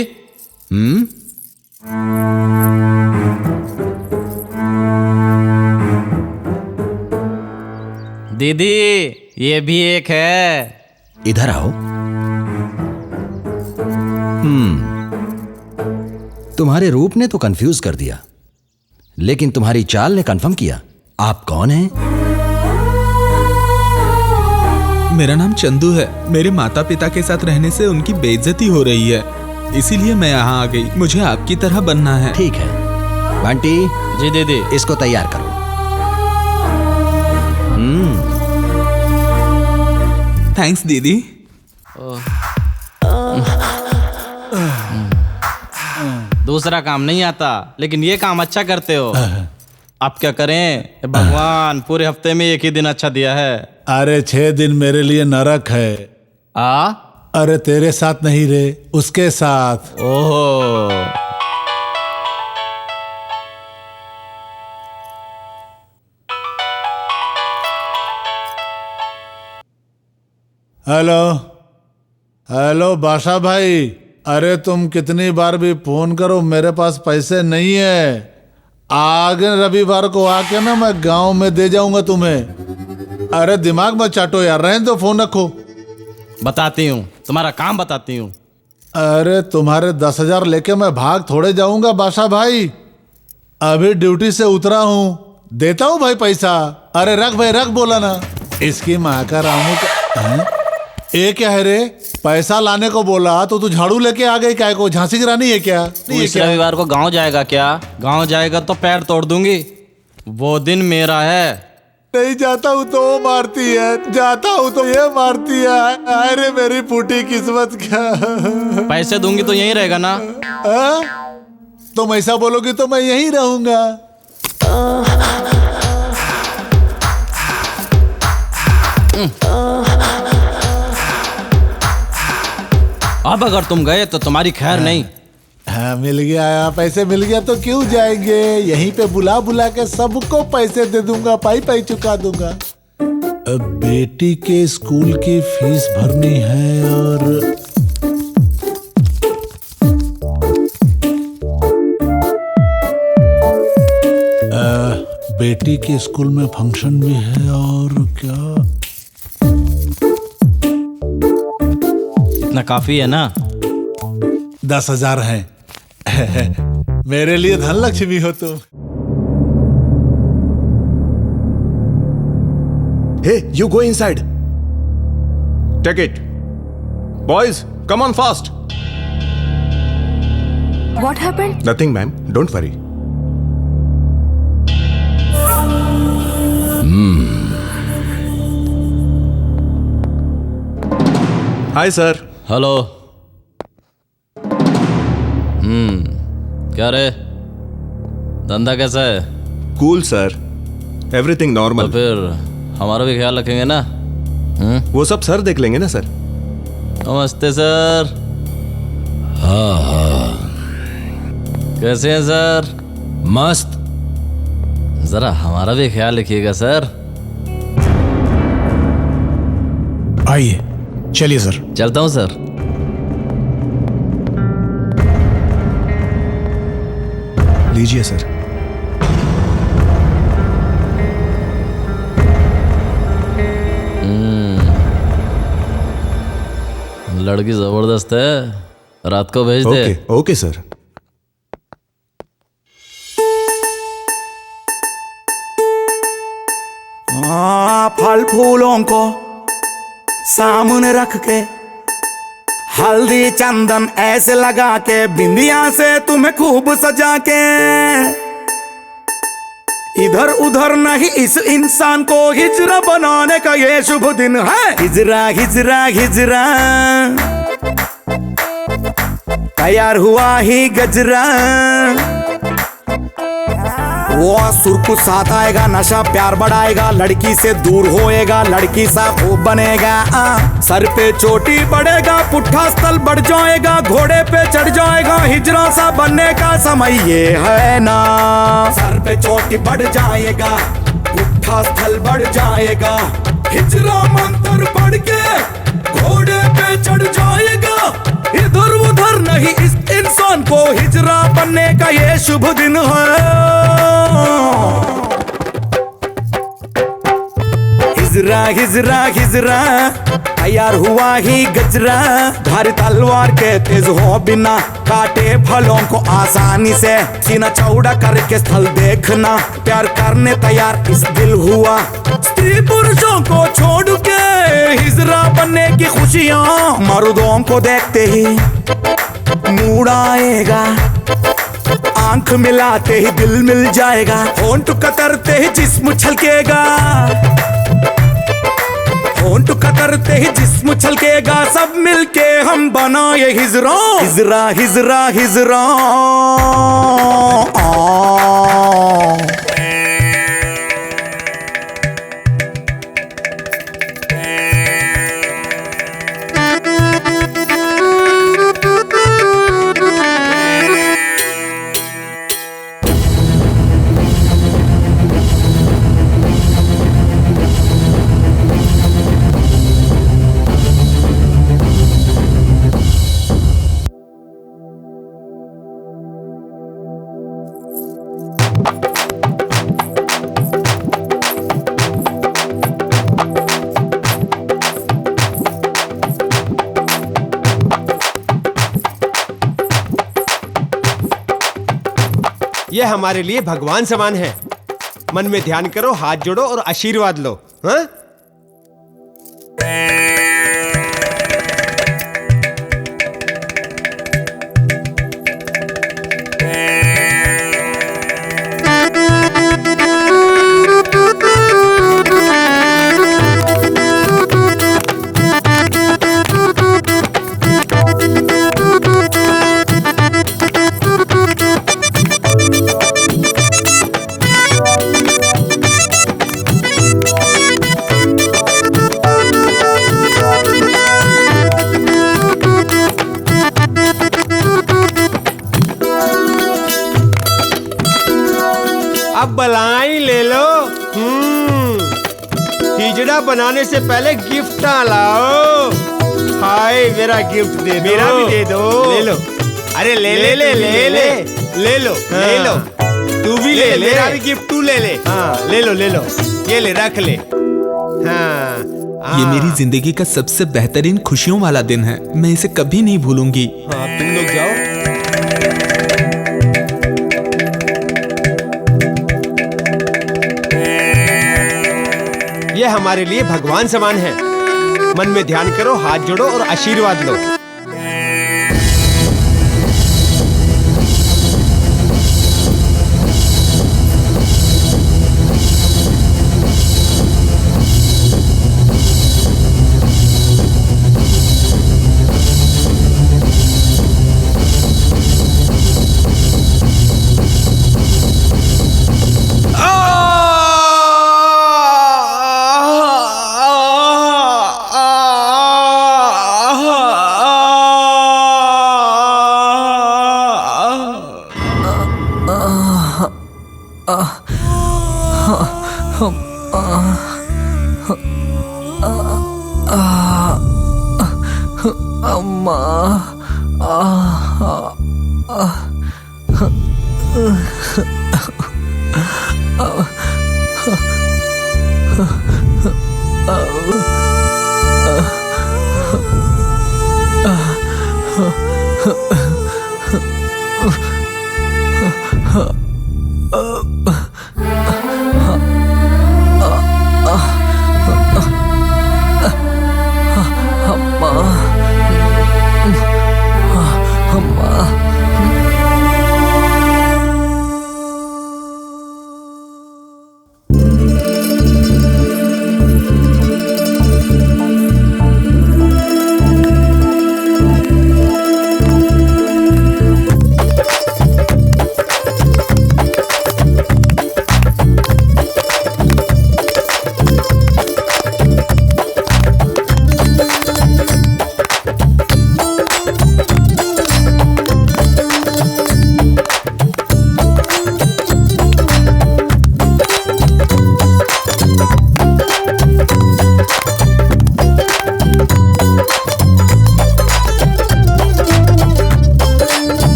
R: दीदी ये भी एक है।
A: इधर आओ। तुम्हारे रूप ने तो कंफ्यूज कर दिया, लेकिन तुम्हारी चाल ने कंफर्म किया। आप कौन हैं?
B: मेरा नाम चंदू है। मेरे माता पिता के साथ रहने से उनकी बेइज्जती हो रही है, इसीलिए मैं यहाँ आ गई। मुझे आपकी तरह बनना है।
A: ठीक है बंटी।
R: जी दीदी।
A: इसको तैयार करो।
B: थैंक्स दीदी।
R: दूसरा काम नहीं आता, लेकिन ये काम अच्छा करते हो। आप क्या करें भगवान, पूरे हफ्ते में एक ही दिन अच्छा दिया है।
D: अरे 6 दिन मेरे लिए नरक है। अरे तेरे साथ नहीं रे, उसके साथ।
R: ओहो।
D: हेलो हेलो बादशाह भाई, अरे तुम कितनी बार भी फोन करो, मेरे पास पैसे नहीं है। आगे रविवार को आके ना मैं गांव में दे जाऊंगा तुम्हें। अरे दिमाग मत चाटो यार, रहने दो, फोन रखो।
R: बताती हूँ, तुम्हारा काम बताती हूँ।
D: अरे तुम्हारे 10,000 लेके मैं भाग थोड़े जाऊंगा बादशाह भाई। अभी ड्यूटी से उतरा हूँ, देता हूँ भाई पैसा। अरे रख भाई रख, बोला ना। इसकी माँ का रामू का ये क्या है रे? पैसा लाने को बोला तो तू झाड़ू लेके आ गई, क्या को झांसी की रानी है क्या?
R: इस रविवार को गांव जाएगा क्या? गांव जाएगा तो पैर तोड़ दूंगी। वो दिन मेरा है।
D: नहीं जाता हूँ तो वो मारती है, जाता हूँ तो ये मारती है। अरे मेरी फूटी किस्मत क्या।
R: पैसे दूंगी तो यहीं रहेगा ना?
D: तुम ऐसा बोलोगी तो मैं यहीं रहूंगा।
R: अब अगर तुम गए तो तुम्हारी खैर नहीं।
D: हाँ मिल गया, पैसे मिल गया तो क्यों जाएंगे, यहीं पे बुला बुला के सबको पैसे दे दूंगा, पाई पाई चुका दूंगा। अब बेटी के स्कूल की फीस भरनी है और बेटी के स्कूल में फंक्शन भी है और क्या,
R: इतना काफी है ना?
D: 10,000 है। मेरे लिए धन लक्ष्मी हो तुम।
S: Hey, you go inside. Take it. Boys, come on fast.
K: What happened?
S: Nothing, ma'am. Don't worry. Hi, sir.
R: Hello. क्या रे, धंधा कैसा है?
S: Cool, sir. Everything normal.
R: तो फिर हमारा भी ख्याल रखेंगे ना?
S: वो सब सर देख लेंगे ना सर।
R: नमस्ते सर। हाँ, कैसे हैं सर? मस्त। जरा हमारा भी ख्याल रखिएगा सर।
T: आइए, चलिए सर।
R: चलता हूँ सर।
T: लीजिए सर।
R: लड़की जबरदस्त है, रात को भेज दे।
S: Okay sir.
U: फल फूलों को सामने रख के, हल्दी चंदन ऐसे लगा के, बिंदिया से तुम्हें खूब सजा के, इधर उधर नहीं इस इंसान को हिजरा बनाने का ये शुभ दिन है। हिजरा हिजरा हिजरा, तैयार हुआ ही गजरा। वो सुर को साथ आएगा, नशा प्यार बढ़ाएगा, लड़की से दूर होएगा, लड़की सा वो बनेगा। सर पे चोटी पड़ेगा, पुट्ठा स्थल बढ़ जाएगा, घोड़े पे चढ़ जाएगा, हिजरा सा बनने का समय ये है ना। सर पे चोटी बढ़ जाएगा, पुट्ठा स्थल बढ़ जाएगा, हिजरा मंत्र पढ़ के घोड़े पे चढ़ जाएगा, इधर उधर नहीं इस इंसान को हिजरा बनने का ये शुभ दिन है। हिजरा हिजरा हिजरा, तैयार हुआ ही गजरा, धारी तलवार के तेज हो बिना, काटे फलों को आसानी से, सीना चौड़ा करके स्थल देखना, प्यार करने तैयार इस दिल हुआ, स्त्री पुरुषों को छोड़ के हिजरा बनने की खुशियां, मर्दों को देखते ही मूड आएगा, आंख मिलाते ही दिल मिल जाएगा, होंठ कतरते ही जिस्म छलकेगा, होंठ कतरते ही जिस्म छलकेगा, सब मिलके हम बनाए हिजरा। हिजरा हिजरा हिजरा।
P: ये हमारे लिए भगवान समान है। मन में ध्यान करो, हाथ जोड़ो और आशीर्वाद लो। हाँ? अब बलाई ले लो। हिजड़ा बनाने से पहले गिफ्ट लाओ। हाय मेरा गिफ्ट दे दो। मेरा भी दे दो। ले लो। अरे ले ले ले ले ले ले लो ले लो। तू भी ले ले। मेरा भी गिफ्ट तू ले ले। हाँ ले लो ले लो। ये ले रख ले। हाँ
B: ये मेरी जिंदगी का सबसे बेहतरीन खुशियों वाला दिन है। मैं इसे कभी नहीं भूलूंगी।
P: हाँ तुम लोग जाओ। ये हमारे लिए भगवान समान है। मन में ध्यान करो, हाथ जोड़ो और आशीर्वाद लो।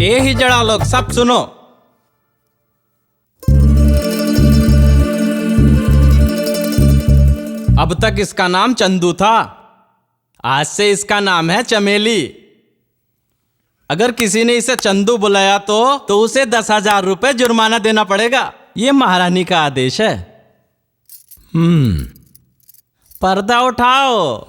R: ये ही जड़ा लोग सब सुनो। अब तक इसका नाम चंदू था, आज से इसका नाम है चमेली। अगर किसी ने इसे चंदू बुलाया तो उसे 10,000 रुपए जुर्माना देना पड़ेगा। ये महारानी का आदेश है। पर्दा उठाओ।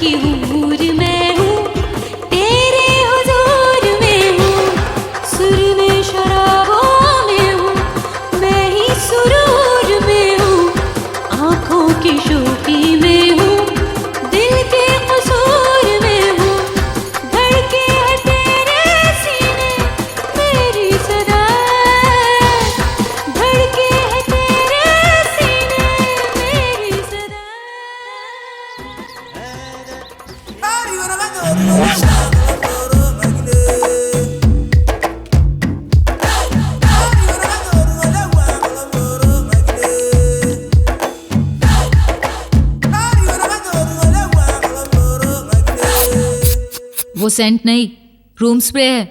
H: की हूर मैं हूँ।
J: वो सेंट नहीं, रूम स्प्रे है।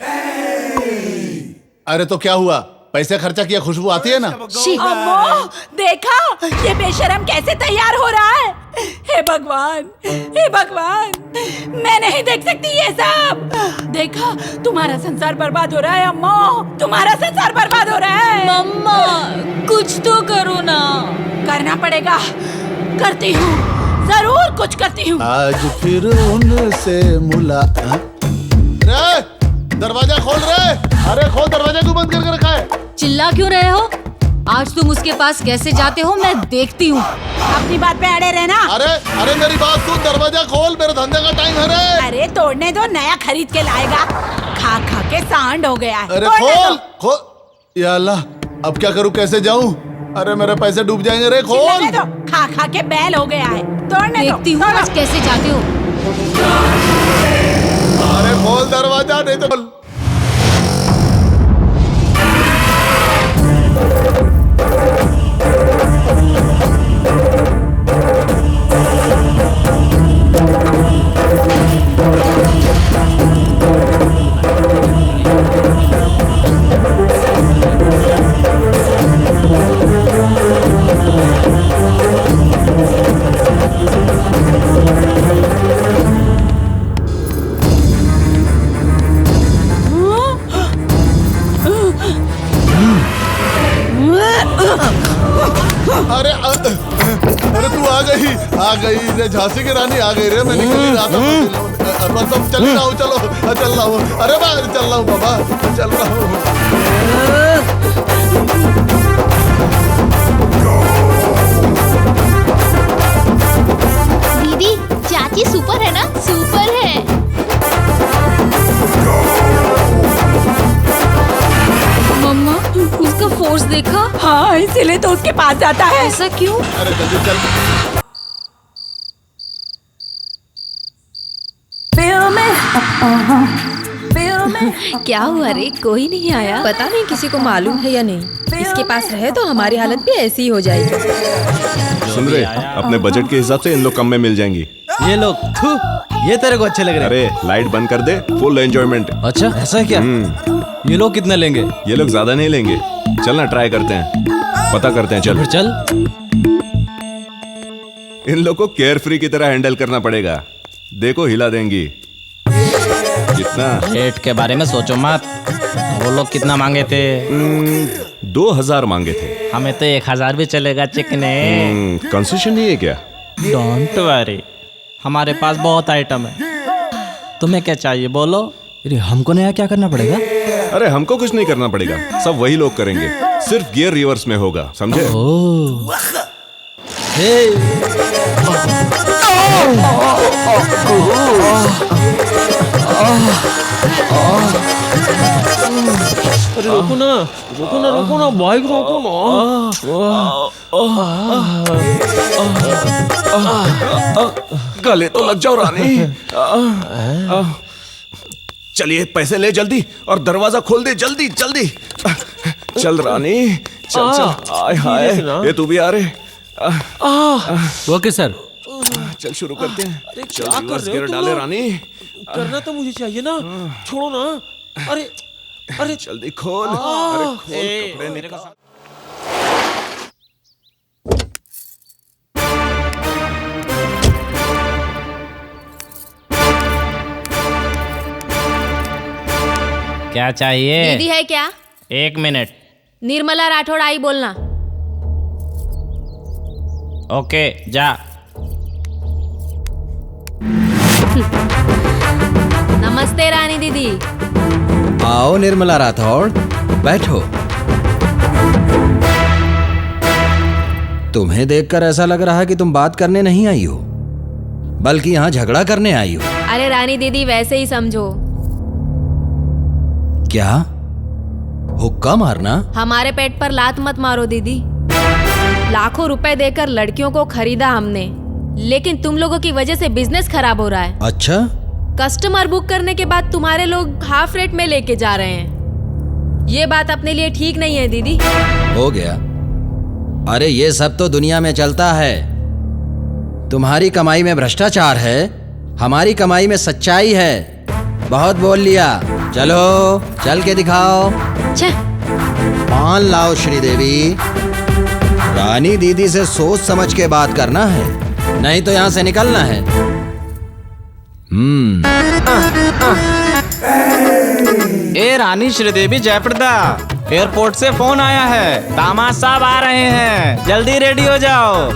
D: अरे तो क्या हुआ, पैसे खर्चा किया, खुशबू आती है ना।
C: अम्मो, देखा ये बेशरम कैसे तैयार हो रहा है। हे भगवान, हे भगवान, मैं नहीं देख सकती ये सब। देखा, तुम्हारा संसार बर्बाद हो रहा है अम्मो, तुम्हारा संसार बर्बाद हो रहा है।
J: मम्मा कुछ तो करो ना।
C: करना पड़ेगा, करती हूँ, जरूर कुछ करती हूँ।
D: आज फिर उनसे मुला। रे दरवाजा खोल रे। अरे खोल दरवाजा, क्यों बंद करके रखा है?
J: चिल्ला क्यों रहे हो? आज तुम उसके पास कैसे जाते हो मैं देखती हूँ।
C: अपनी बात पे अड़े रहना।
D: अरे मेरी बात सुन, दरवाजा खोल, मेरे धंधे का टाइम है रे।
C: अरे तोड़ने दो, नया खरीद के लाएगा। खा खा के सांड हो गया है।
D: अरे खोल। या अल्लाह, अब क्या करूँ, कैसे जाऊँ? अरे मेरे पैसे डूब जाएंगे रे। खोल
C: दो, खा खा के बैल हो गया है। तोड़ने दो।
J: देखती हूँ आज कैसे जाते हो।
D: अरे खोल दरवाजा, नहीं तो अरे तू आ गई रे, झांसी की रानी आ गई रे। मैं निकल ही रहा था। मतलब चल रहा हूँ, चल रहा हूँ। अरे मैं चल रहा हूँ बाबा, चल रहा हूँ।
I: दीदी, चाची सुपर है ना? सुपर है।
J: मम्मा उसका फोर्स देखा?
C: हाँ, इसीलिए तो उसके पास जाता है।
J: ऐसा क्यों?
D: अरे जल्दी चल।
Q: क्या हुआ रे, कोई नहीं आया? पता नहीं किसी को मालूम है या नहीं। इसके पास रहे तो हमारी हालत भी ऐसी ही हो जाएगी।
S: सुन रहे, अपने बजट के हिसाब से इन लोग कम में मिल जाएंगी।
A: ये लोग ये तेरे को अच्छे लग रहे हैं।
S: अरे लाइट बंद कर दे, फुल एंजॉयमेंट।
A: अच्छा ऐसा क्या? ये लोग कितना लेंगे?
S: ये लोग ज्यादा नहीं लेंगे। चलना ट्राई करते हैं, पता करते हैं। चल
A: फिर चल।
S: इन लोग को केयर फ्री की तरह हैंडल करना पड़ेगा। देखो हिला देंगी। कितना?
R: रेट के बारे में सोचो मत। वो लोग कितना मांगे थे?
S: 2000 मांगे थे।
R: हमें तो 1000 भी चलेगा चिकने।
S: कंसेशन नहीं है क्या?
R: डोंट वरी, हमारे पास बहुत आइटम है। तुम्हें क्या चाहिए बोलो।
A: अरे हमको नया क्या करना पड़ेगा?
S: अरे हमको कुछ नहीं करना पड़ेगा, सब वही लोग करेंगे। सिर्फ गियर रिवर्स में होगा, समझे?
F: अरे रुको ना बाइक रोको ना।
S: गले तो लग जाओ रानी। चलिए पैसे ले जल्दी और दरवाजा खोल दे जल्दी जल्दी। चल रानी, चल। आय हाय, ये तू भी आ रहे?
F: ओके सर,
S: चल शुरू करते हैं।
F: अरे
S: चल
F: क्या कर
S: रिवर्स
F: रहे हो
S: गियर
F: तुम
S: डाले
F: लोग?
S: रानी।
F: करना तो मुझे चाहिए ना, छोड़ो ना। अरे
S: जल्दी खोल। अरे खोल, कपड़े निकाल।
R: क्या चाहिए?
Q: दीदी है क्या?
R: 1 मिनट।
Q: निर्मला राठौड़ आई बोलना।
R: ओके जा।
Q: नमस्ते रानी दीदी।
A: आओ निर्मला राठौड़, बैठो। तुम्हें देखकर ऐसा लग रहा है कि तुम बात करने नहीं आई हो, बल्कि यहाँ झगड़ा करने आई हो।
Q: अरे रानी दीदी वैसे ही समझो।
A: क्या? हुक्का मारना?
Q: हमारे पेट पर लात मत मारो दीदी। लाखों रुपए देकर लड़कियों को खरीदा हमने, लेकिन तुम लोगों की वजह से बिजनेस खराब हो रहा है।
A: अच्छा,
Q: कस्टमर बुक करने के बाद तुम्हारे लोग हाफ रेट में लेके जा रहे हैं। ये बात अपने लिए ठीक नहीं है दीदी।
A: हो गया। अरे ये सब तो दुनिया में चलता है। तुम्हारी कमाई में भ्रष्टाचार है, हमारी कमाई में सच्चाई है। बहुत बोल लिया, चलो चल के दिखाओ। पान लाओ श्रीदेवी। रानी दीदी से सोच समझ के बात करना है, नहीं तो यहाँ से निकलना है।
R: ए रानी श्रीदेवी जयप्रदा, एयरपोर्ट से फोन आया है, दामाद साहब आ रहे हैं, जल्दी रेडी हो जाओ।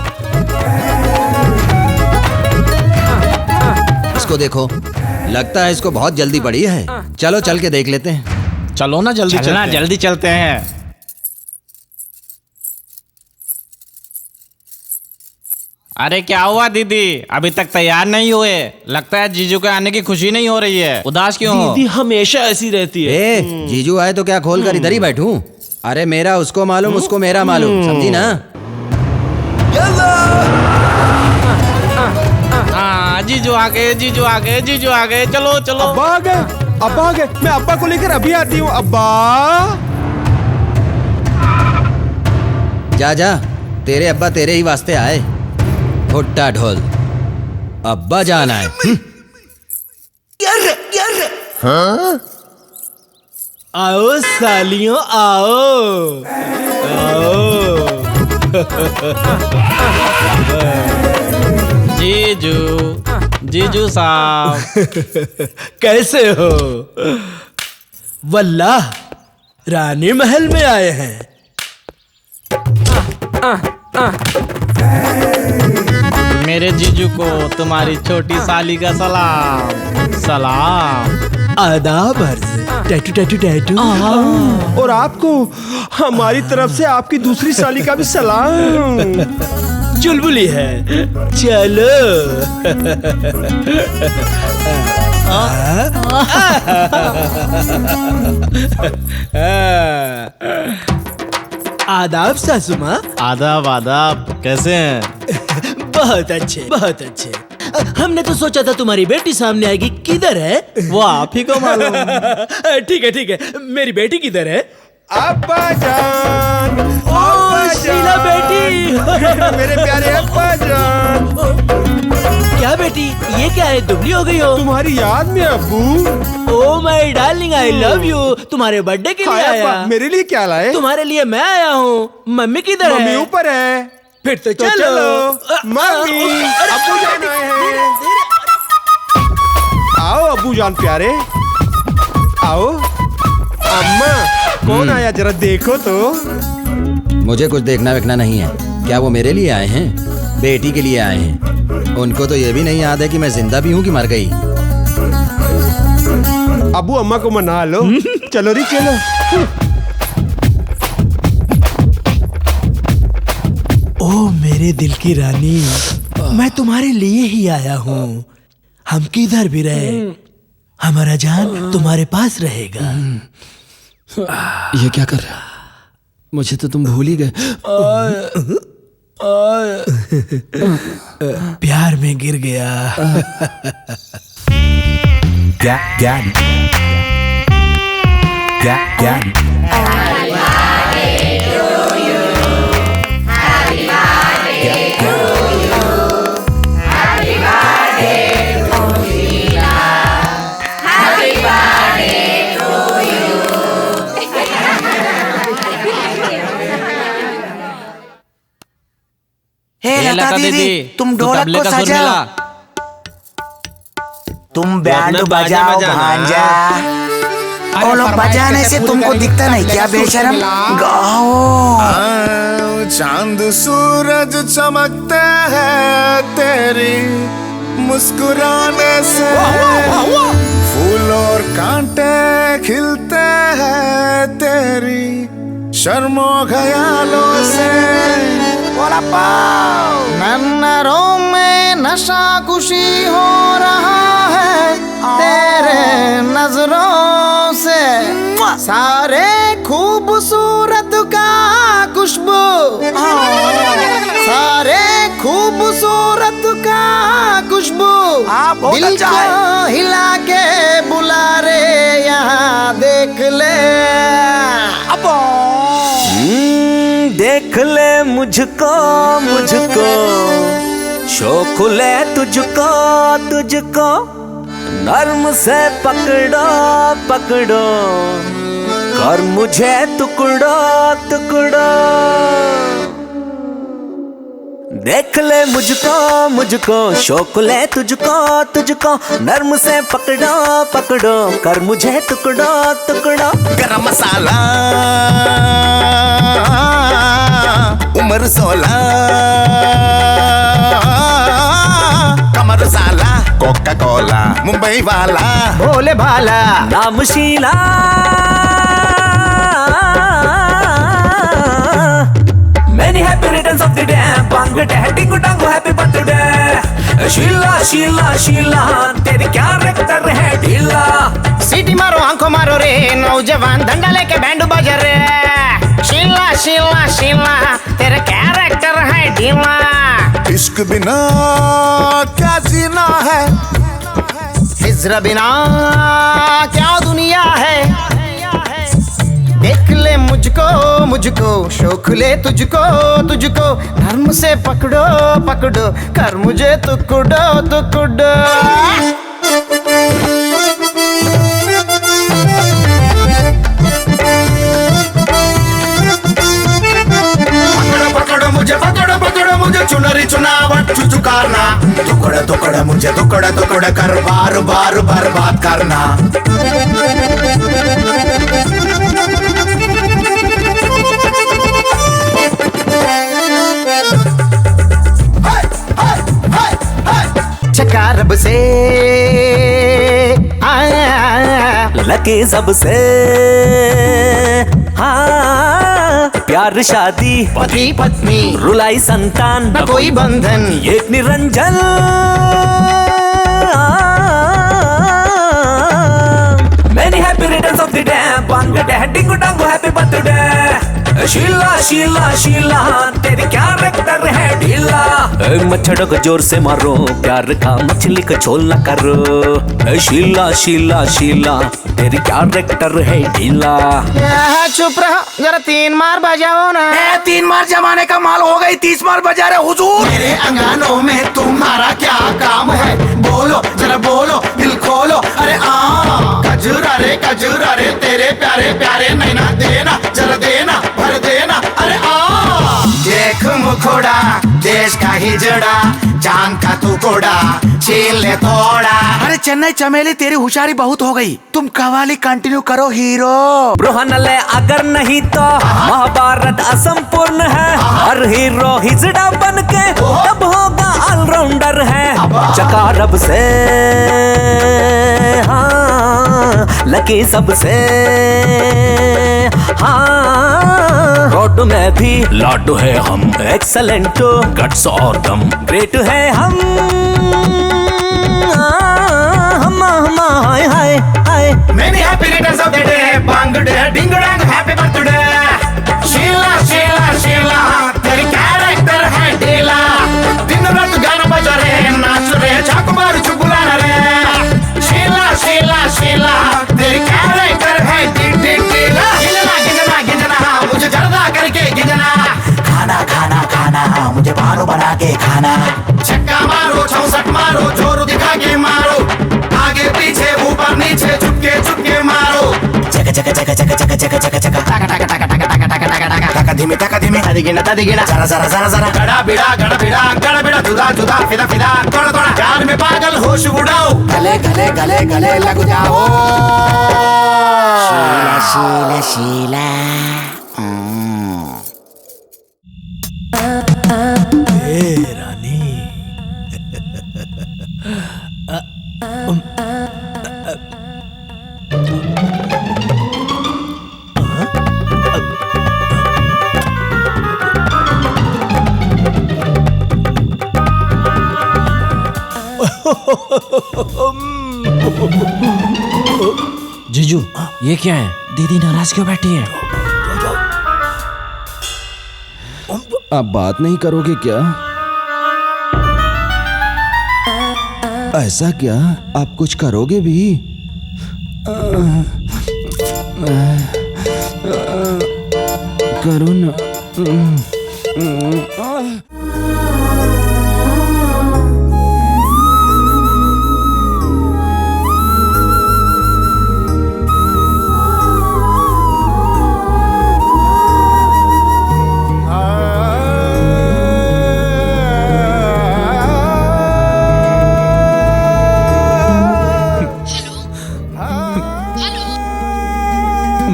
A: इसको देखो, लगता है इसको बहुत जल्दी पड़ी है। चलो चल के देख लेते हैं।
R: चलो ना जल्दी चलना, जल्दी चलते हैं। अरे क्या हुआ दीदी, अभी तक तैयार नहीं हुए? लगता है जीजू के आने की खुशी नहीं हो रही है। उदास क्यों हो?
F: दीदी हमेशा ऐसी रहती है।
A: जीजू आए तो क्या खोल कर इधर ही बैठूं? अरे मेरा उसको मालूम, उसको मेरा मालूम, समझी ना?
R: हाँ जीजू आ गए, जीजू आ गए, जीजू आ गए। चलो चलो।
P: अब्बा आ गए, अब्बा आ गए। मैं अब्बा को लेकर अभी आती हूँ। अब्बा
A: जा जा, तेरे अब्बा तेरे ही वास्ते आए। भुट्टा ढोल, अब्बा जाना है।
F: हाँ? आओ सालियों आओ, आओ।
R: जीजू, जीजू साहब
F: कैसे हो? वल्लाह रानी महल में आए हैं।
R: मेरे जीजू को तुम्हारी छोटी साली का सलाम। सलाम।
F: आदाब अर्ज। Tattoo tattoo tattoo.
P: और आपको हमारी तरफ से आपकी दूसरी साली का भी सलाम।
F: चुलबुली है, चलो। आदाब सासू माँ।
R: आदाब आदाब, कैसे हैं?
F: बहुत अच्छे, बहुत अच्छे। हमने तो सोचा था तुम्हारी बेटी सामने आएगी, किधर है?
R: वो आप ही को मालूम।
F: ठीक है ठीक है, मेरी बेटी किधर है?
P: अब्बा जान,
F: ओ शीला बेटी।
P: मेरे प्यारे अब्बा जान।
F: क्या बेटी, ये क्या है, दुबली हो गई हो?
P: तुम्हारी याद में अब्बू।
F: Oh my darling, I love you. तुम्हारे बर्थडे के लिए आया।
P: मेरे लिए क्या लाए?
F: तुम्हारे लिए मैं आया हूँ। मम्मी किधर है?
P: मम्मी ऊपर है।
F: फिर तो चलो।
P: मम्मी, अब्बू जान आए हैं। आओ अब्बू जान प्यारे, आओ। अम्मा कौन आया, जरा देखो तो।
A: मुझे कुछ देखना वेखना नहीं है। क्या वो मेरे लिए आए हैं? बेटी के लिए आए हैं। उनको तो ये भी नहीं याद है कि मैं जिंदा भी हूँ कि मर गई।
P: अब्बू अम्मा को मना लो। चलो री चलो।
F: ओ मेरे दिल की रानी, मैं तुम्हारे लिए ही आया हूँ। हम किधर भी रहे, हमारा जान तुम्हारे पास रहेगा।
A: ये क्या कर रहा? मुझे तो तुम भूल ही गए।
F: प्यार में गिर गया।
U: क्या क्या क्या क्या
R: हे लता दीदी,
H: तुम ढोलक को
R: का सुर
H: सजाओ।
R: मिला।
H: तुम बैंड बजाओ भांजा। वो लोग बजाने से तुमको दिखता नहीं क्या बेशरम? गाओ।
U: चांद सूरज चमकते हैं तेरी मुस्कुराने से, फूल और कांटे खिलते हैं तेरी शर्मो ख्यालों से। नन्नरों में नशा खुशी हो रहा है तेरे नजरों से, सारे खूबसूरत का खुशबू, सारे खूबसूरत का
O: खुशबू दिल को हिला के बुला रे यहाँ देख ले।
U: देख ले मुझको मुझको शौक ले तुझको तुझको नर्म से पकड़ो पकड़ो कर मुझे टुकड़ो टुकड़ो। देख ले मुझको मुझको शौक ले तुझको तुझको नर्म से पकड़ो पकड़ो कर मुझे टुकड़ो टुकड़ो। गरम मसाला उम्र 16 कमर साला कोका कोला मुंबई वाला भोले भाला नाम Sheila. Many happy returns of the day, bang day, dingo dango happy birthday। Sheila Sheila Sheila तेरी क्या रेक्टर है ढीला।
O: सीटी मारो आंखों मारो रे नौजवान डंडा लेके बैंड बजा रे। शीला शीला शीला तेरे कैरेक्टर है ढीला।
U: इश्क बिना क्या जीना है
O: हिजरा बिना क्या दुनिया है। देख ले मुझको मुझको शौक ले तुझको तुझको नर्म से पकड़ो पकड़ो कर मुझे टुकड़ो टुकड़ो।
U: पकड़ो मुझे चुनरी चुनावट चुचुकारना टुकड़ा टुकड़ा मुझे टुकड़ा टुकड़ा कर बार बार बर्बाद करना।
O: चका रब से
U: लगे सबसे हाँ प्यार शादी
O: पति पत्नी
U: रुलाई संतान
O: न कोई बंधन
U: एक Niranjan. Many happy returns of the day, bang day, dingo dango happy birthday। Sheila Sheila Sheila तेरी क्या रेक्टर है ढीला। मच्छरों को जोर से मारो प्यार का मछली का झोल न करो। शीला शीला शीला तेरी क्या रेक्टर है ढीला।
O: चुप रहो जरा 3 मार बजाओ ना।
U: 3 मार जमाने का माल हो गई 30 मार बजा रहे हुजूर।
O: मेरे अंगनों में तुम्हारा क्या काम है बोलो जरा बोलो दिल खोलो। अरे कजूरा रे तेरे प्यारे प्यारे नैना देना जरा देना भर देना। अरे देख मुखोड़ा देश का हिजड़ा जान का टुकड़ा छीन ले थोड़ा।
U: अरे चेन्नई चमेली तेरी होशियारी बहुत हो गई तुम कवाली कंटिन्यू करो हीरो। ब्रोहनले अगर नहीं तो महाभारत असंपूर्ण है। हर हीरो हिजड़ा बन के तब होगा ऑलराउंडर है। चकारब से हाँ लकी सबसे हाँ रोड में भी लाडू है हम एक्सलेंट गट्स और दम ग्रेट है हम हाय हाय हाय।
O: Many happy returns of the day, bang day, ding dong, happy birthday। Sheila Sheila Sheila तेरी कैरेक्टर है ढीला। दिन रात गाना बजा रहे नाच रहे चाकू मारू चुगला रे। शीला शीला शीला तेरी कैरेक्टर है ढीला। गिजना गिजना गिजना मुझे जर्दा करके गिजना।
U: खाना खाना खाना मुझे बालो बना के खाना।
O: छक्का मारो 64 मारो जोर दिखा के मारो आगे पीछे ऊपर नीचे चुपके मारो।
U: चक चक चक चक चक चक चक चक टका धीमे तदिगिना जरा जरा जरा जरा
O: गड़ा बिड़ा जुदा जुदा फिदा फिदा थोड़ा थोड़ा प्यार में पागल होश उड़ाओ। गले गले गले गले लग जाओ।
H: शीला शीला शीला
F: रानी
A: जीजू ये क्या है? दीदी नाराज क्यों बैठी है? आप बात नहीं करोगे क्या? ऐसा क्या? आप कुछ करोगे भी? करो ना।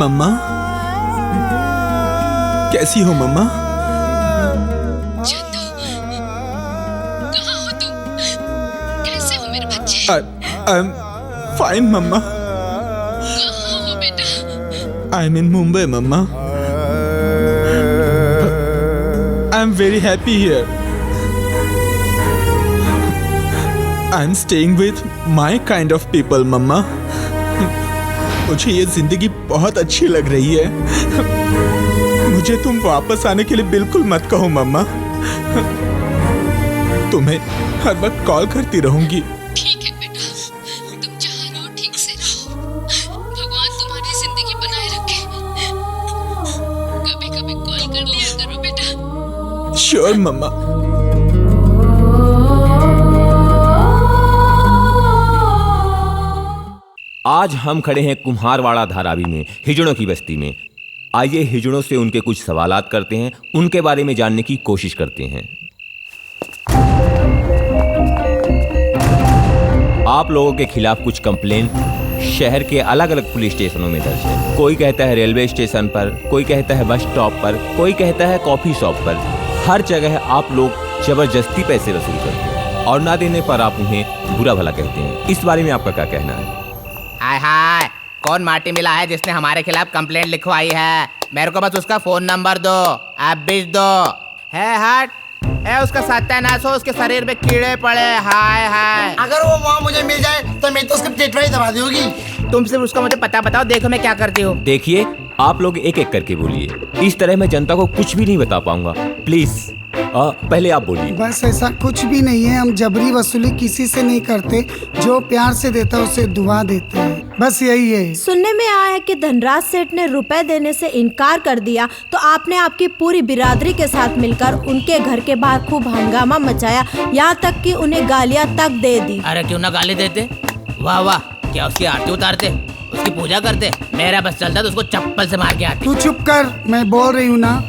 B: मम्मा, कैसी हो मम्मा?
I: चंदू, कहाँ हो तुम? कैसे हो मेरे बच्चे?
B: I am fine mamma.
I: कहाँ हो बेटा?
B: I am in Mumbai mamma. I am very happy here. I am staying with my kind of people mamma. मुझे ये जिंदगी बहुत अच्छी लग रही है। मुझे तुम वापस आने के लिए बिल्कुल मत कहो मम्मा। तुम्हें हर वक्त कॉल करती रहूंगी।
I: ठीक है बेटा, तुम जहाँ रहो ठीक से रहो। भगवान तुम्हारी जिंदगी बनाए रखे। कभी कभी कॉल कर लिया करो बेटा।
B: श्योर मम्मा।
N: आज हम खड़े हैं कुम्हारवाड़ा धारावी में, हिजड़ों की बस्ती में। आइए हिजड़ों से उनके कुछ सवालात करते हैं, उनके बारे में जानने की कोशिश करते हैं। आप लोगों के खिलाफ कुछ कंप्लेन शहर के अलग अलग पुलिस स्टेशनों में दर्ज है। कोई कहता है रेलवे स्टेशन पर, कोई कहता है बस स्टॉप पर, कोई कहता है कॉफी शॉप पर। हर जगह आप लोग जबरदस्ती पैसे वसूल करते हैं और ना देने पर आप उन्हें बुरा भला कहते हैं। इस बारे में आपका क्या कहना है?
G: हाय हाय, कौन माटी मिला है जिसने हमारे खिलाफ कंप्लेंट लिखवाई है? मेरे को बस उसका फोन नंबर दो, आप भेज दो। है हट, है उसका सत्यानाश हो, उसके शरीर में कीड़े पड़े। हाय हाय,
H: अगर वो वहाँ मुझे मिल जाए तो मैं तो उसकी टेटवाई दबा दूंगी।
G: तुम सिर्फ उसका मुझे पता बताओ, देखो मैं क्या करती हूँ।
N: देखिए, आप लोग एक एक करके बोलिए। इस तरह मैं जनता को कुछ भी नहीं बता पाऊंगा। प्लीज पहले आप बोलिए।
E: बस ऐसा कुछ भी नहीं है, हम जबरी वसूली किसी से नहीं करते। जो प्यार से देता है उसे दुआ देते हैं, बस यही है।
K: सुनने में आया है कि धनराज सेठ ने रुपए देने से इनकार कर दिया, तो आपने आपकी पूरी बिरादरी के साथ मिलकर उनके घर के बाहर खूब हंगामा मचाया, यहाँ तक कि उन्हें गालियाँ तक दे दी।
G: अरे क्यों ना गाली देते? वाह वाह, क्या उसकी आरती उतारते, उसकी पूजा करते? मेरा बस चलता तो उसको चप्पल से मार के आती।
E: तू चुप कर, मैं बोल रही हूँ ना।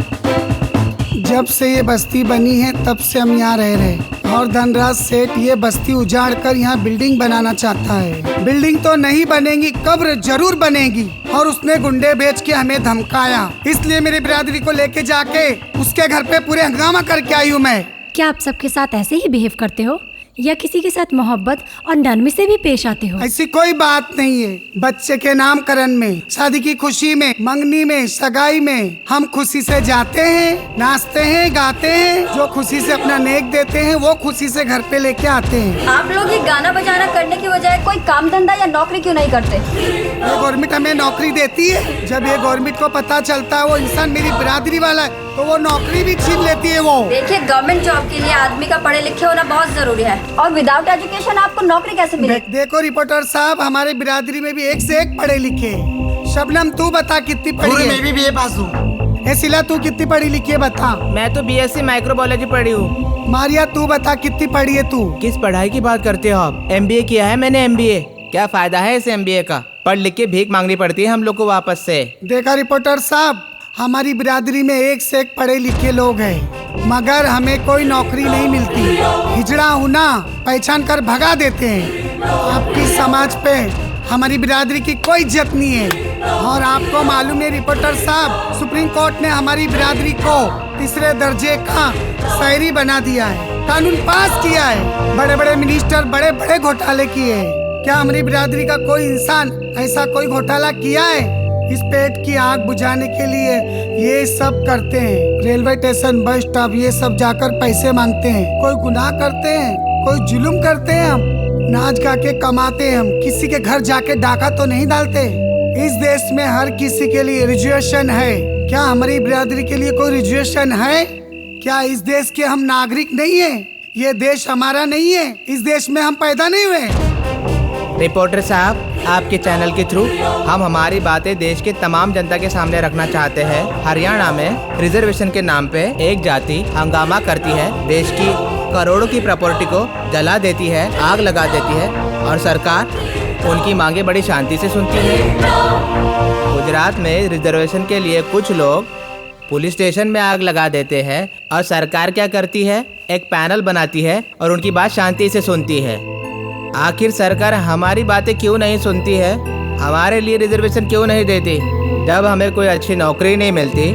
E: जब से ये बस्ती बनी है तब से हम यहाँ रह रहे, और धनराज सेठ ये बस्ती उजाड़ कर यहाँ बिल्डिंग बनाना चाहता है। बिल्डिंग तो नहीं बनेगी, कब्र जरूर बनेगी। और उसने गुंडे भेज के हमें धमकाया, इसलिए मेरी बिरादरी को लेके जाके उसके घर पे पूरे हंगामा करके आई हूँ मैं।
K: क्या आप सबके साथ ऐसे ही बिहेव करते हो, या किसी के साथ मोहब्बत और नरमी से भी पेश आते हो?
E: ऐसी कोई बात नहीं है। बच्चे के नामकरण में, शादी की खुशी में, मंगनी में, सगाई में हम खुशी से जाते हैं, नाचते हैं, गाते हैं। जो खुशी से अपना नेक देते हैं वो खुशी से घर पे लेके आते हैं।
Q: आप लोग ये गाना बजाना करने की बजाय कोई काम धंधा या नौकरी क्यों नहीं करते?
E: ये गवर्नमेंट हमें नौकरी देती है। जब ये गवर्नमेंट को पता चलता है वो इंसान मेरी बिरादरी वाला है, तो वो नौकरी भी छीन लेती है। वो
Q: देखिए, गवर्नमेंट जॉब के लिए आदमी का पढ़े लिखे होना बहुत जरूरी है, और विदाउट एजुकेशन आपको नौकरी कैसे मिलेगी?
E: देखो रिपोर्टर साहब, हमारे बिरादरी में भी एक से एक पढ़े लिखे। शबनम तू बता कितनी पढ़ी है?
H: मैं भी BA पास हूँ।
E: सिला तू कितनी पढ़ी लिखी है बता?
G: मैं तो BSc माइक्रोबायोलॉजी पढ़ी हूँ।
E: मारिया तू बता कितनी पढ़ी है तू?
G: किस पढ़ाई की बात करते हो आप? MBA किया है मैंने, MBA। क्या फायदा है इस MBA का? पढ़ लिख के भीख मांगनी पड़ती है हम लोग को वापस से।
E: देखा रिपोर्टर साहब, हमारी बिरादरी में एक से एक पढ़े लिखे लोग हैं, मगर हमें कोई नौकरी नहीं मिलती। हिजड़ा हूँ ना, पहचान कर भगा देते हैं। आपकी समाज पे हमारी बिरादरी की कोई इज्जत नहीं है। और आपको मालूम है रिपोर्टर साहब, सुप्रीम कोर्ट ने हमारी बिरादरी को तीसरे दर्जे का शहरी बना दिया है, कानून पास किया है। बड़े बड़े मिनिस्टर बड़े बड़े घोटाले किए हैं। क्या हमारी बिरादरी का कोई इंसान ऐसा कोई घोटाला किया है? इस पेट की आग बुझाने के लिए ये सब करते हैं। रेलवे स्टेशन, बस स्टॉप, ये सब जाकर पैसे मांगते हैं। कोई गुनाह करते हैं, कोई जुल्म करते हैं, हम नाच गा के कमाते हैं। हम किसी के घर जाके डाका तो नहीं डालते। इस देश में हर किसी के लिए रिजर्वेशन है। क्या हमारी बिरादरी के लिए कोई रिजर्वेशन है? क्या इस देश के हम नागरिक नहीं है? ये देश हमारा नहीं है, इस देश में हम पैदा नहीं हुए।
G: रिपोर्टर साहब, आपके चैनल के थ्रू हम हमारी बातें देश के तमाम जनता के सामने रखना चाहते हैं। हरियाणा में रिजर्वेशन के नाम पे एक जाति हंगामा करती है, देश की करोड़ों की प्रॉपर्टी को जला देती है, आग लगा देती है और सरकार उनकी मांगे बड़ी शांति से सुनती है। गुजरात में रिजर्वेशन के लिए कुछ लोग पुलिस स्टेशन में आग लगा देते हैं और सरकार क्या करती है, एक पैनल बनाती है और उनकी बात शांति से सुनती है। आखिर सरकार हमारी बातें क्यों नहीं सुनती है, हमारे लिए रिजर्वेशन क्यों नहीं देती? जब हमें कोई अच्छी नौकरी नहीं मिलती,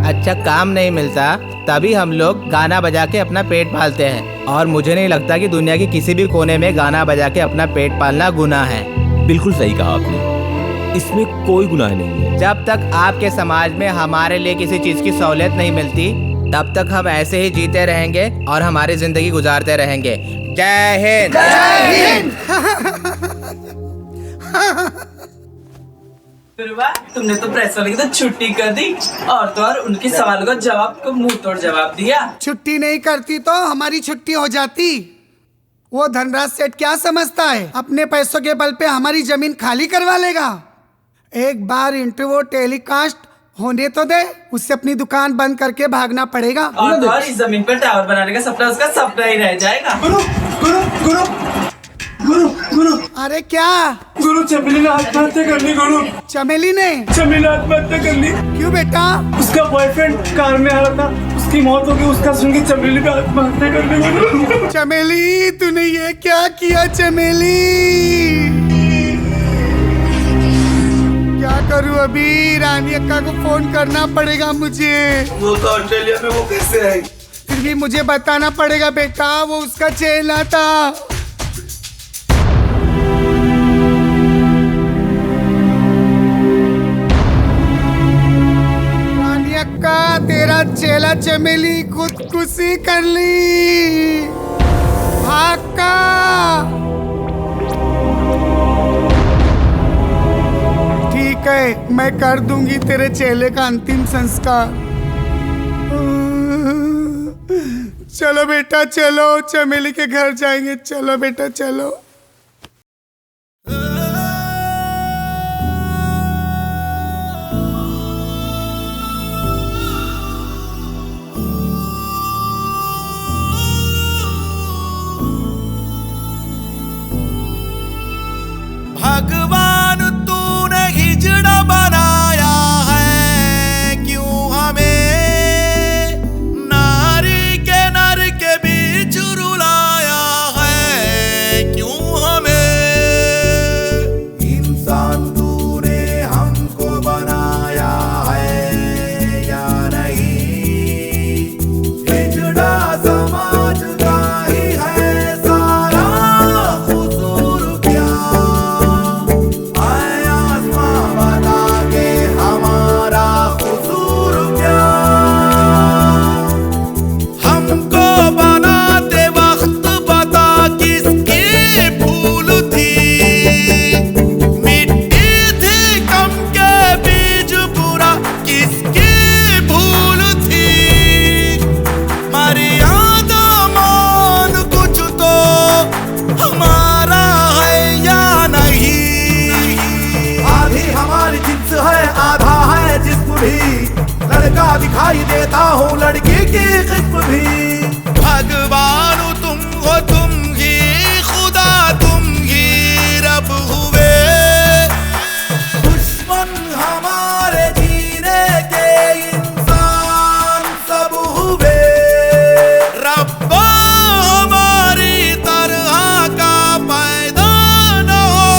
G: अच्छा काम नहीं मिलता, तभी हम लोग गाना बजा के अपना पेट पालते हैं। और मुझे नहीं लगता कि दुनिया के किसी भी कोने में गाना बजा के अपना पेट पालना गुनाह है।
N: बिल्कुल सही कहा आपने, इसमें कोई गुनाह नहीं है।
G: जब तक आपके समाज में हमारे लिए किसी चीज की सहूलियत नहीं मिलती, तब तक हम ऐसे ही जीते रहेंगे और हमारी जिंदगी गुजारते रहेंगे। जय हिंद।
E: जय हिंद।
L: तुमने तो प्रेस वाले की तो छुट्टी कर दी और तो और उनके सवालों का जवाब को मुंह तोड़ जवाब दिया।
E: छुट्टी नहीं करती तो हमारी छुट्टी हो जाती। वो धनराज सेठ क्या समझता है, अपने पैसों के बल पे हमारी जमीन खाली करवा लेगा? एक बार इंटरव्यू टेलीकास्ट होने तो दे, उससे अपनी दुकान बंद करके भागना पड़ेगा।
L: और तो और इस जमीन पर टावर बनाने का सपना उसका सपना ही रह जाएगा। गुरु गुरु गुरु गुरु गुरु
E: अरे क्या
L: गुरु, चमेली ने आत्महत्या कर ली। गुरु,
E: चमेली ने
L: आत्महत्या कर ली।
E: क्यों बेटा?
L: उसका बॉयफ्रेंड कार में आ रहा था, उसकी मौत हो गई, उसका सुन के चमेली ने आत्महत्या कर ली।
E: चमेली, तूने ये क्या किया? चमेली, क्या करूं अभी? रानी अक्का को फोन करना पड़ेगा मुझे।
L: वो तो ऑस्ट्रेलिया में, वो कैसे आई?
E: फिर भी मुझे बताना पड़ेगा बेटा, वो उसका चेला था। रानी अक्का, तेरा चेला चमेली खुदकुशी कर ली। अक्का, ठीक है, मैं कर दूंगी तेरे चेले का अंतिम संस्कार। चलो बेटा चलो, चमेली के घर जाएंगे। चलो बेटा चलो।
U: भगवान तूने हिजड़ा बनाया है, क्यों हमें नारी के नर के बीच रुलाया है, क्यों हमें इंसान तूने हमको बनाया है या नहीं? हिजड़ा समाज का ही है सारा कसूर क्या? लड़का दिखाई देता हूँ, लड़की की किस्म भी। भगवान तुम हो, तुम ही खुदा, तुम ही रब हुए। दुश्मन हमारे जीने के इंसान सब हुए। रब्बा हमारी तरह का पैदा न हो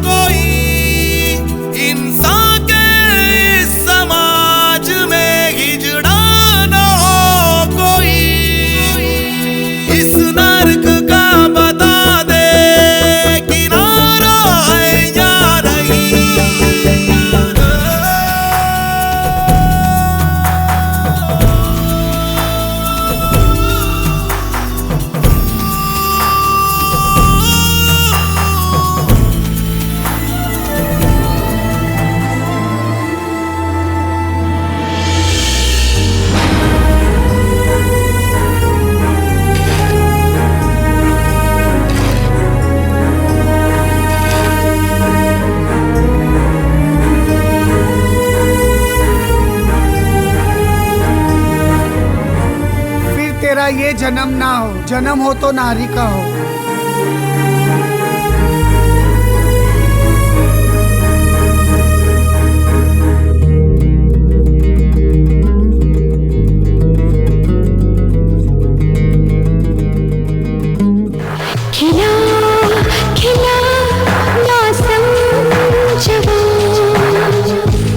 U: कोई, इंसान के इस समाज में हिजड़ा न हो
E: जन्म ना हो, जन्म हो तो नारी का हो।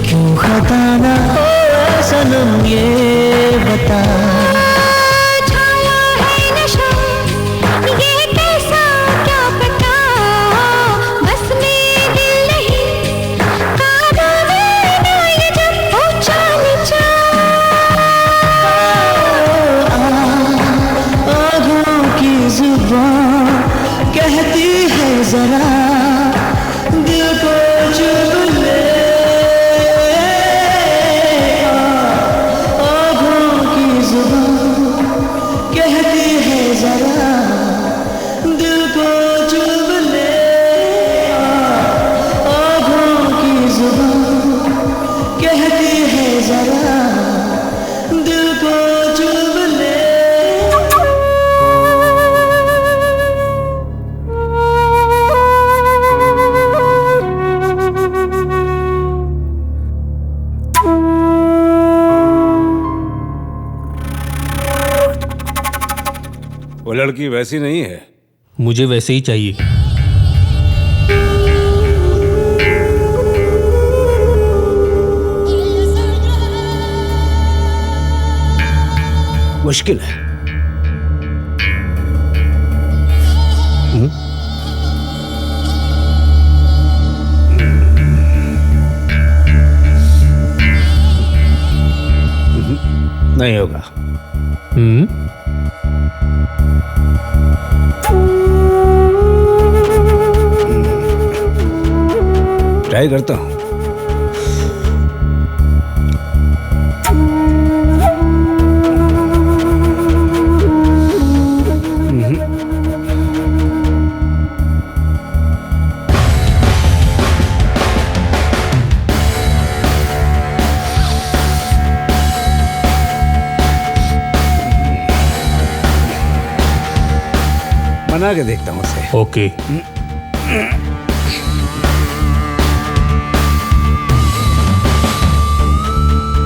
O: क्यों खताना सनम ये बता, छाया है नशा ये कैसा क्या पता, बस में दिल नहीं काबू में ना ये जब ऊंचा नीचा। आँखों की जुबान कहती है जरा दिल को चुभ ले, आँखों की जुबान कहती है जरा दिल को चुभ ले, आँखों की जुबान कहती है जरा दिल को चुभ ले।
M: वो लड़की वैसी नहीं है।
V: मुझे वैसे ही चाहिए।
M: मुश्किल है। नहीं होगा। ट्राई करता हूँ। बना के देखता हूँ उसे।
V: ओके।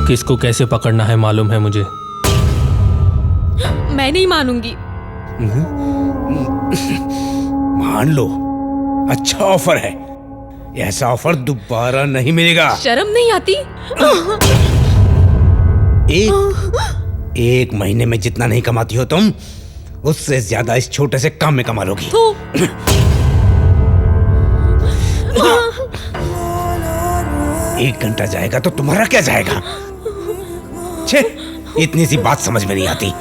V: किसको कैसे पकड़ना है मालूम है मुझे।
Q: मैं नहीं मानूंगी।
M: मान लो, अच्छा ऑफर है। ऐसा ऑफर दोबारा नहीं मिलेगा।
Q: शर्म नहीं आती?
M: एक महीने में जितना नहीं कमाती हो तुम, उससे ज्यादा इस छोटे से काम में कमा लोगी। एक घंटा जाएगा तो तुम्हारा क्या जाएगा? छे, इतनी सी बात समझ में नहीं आती।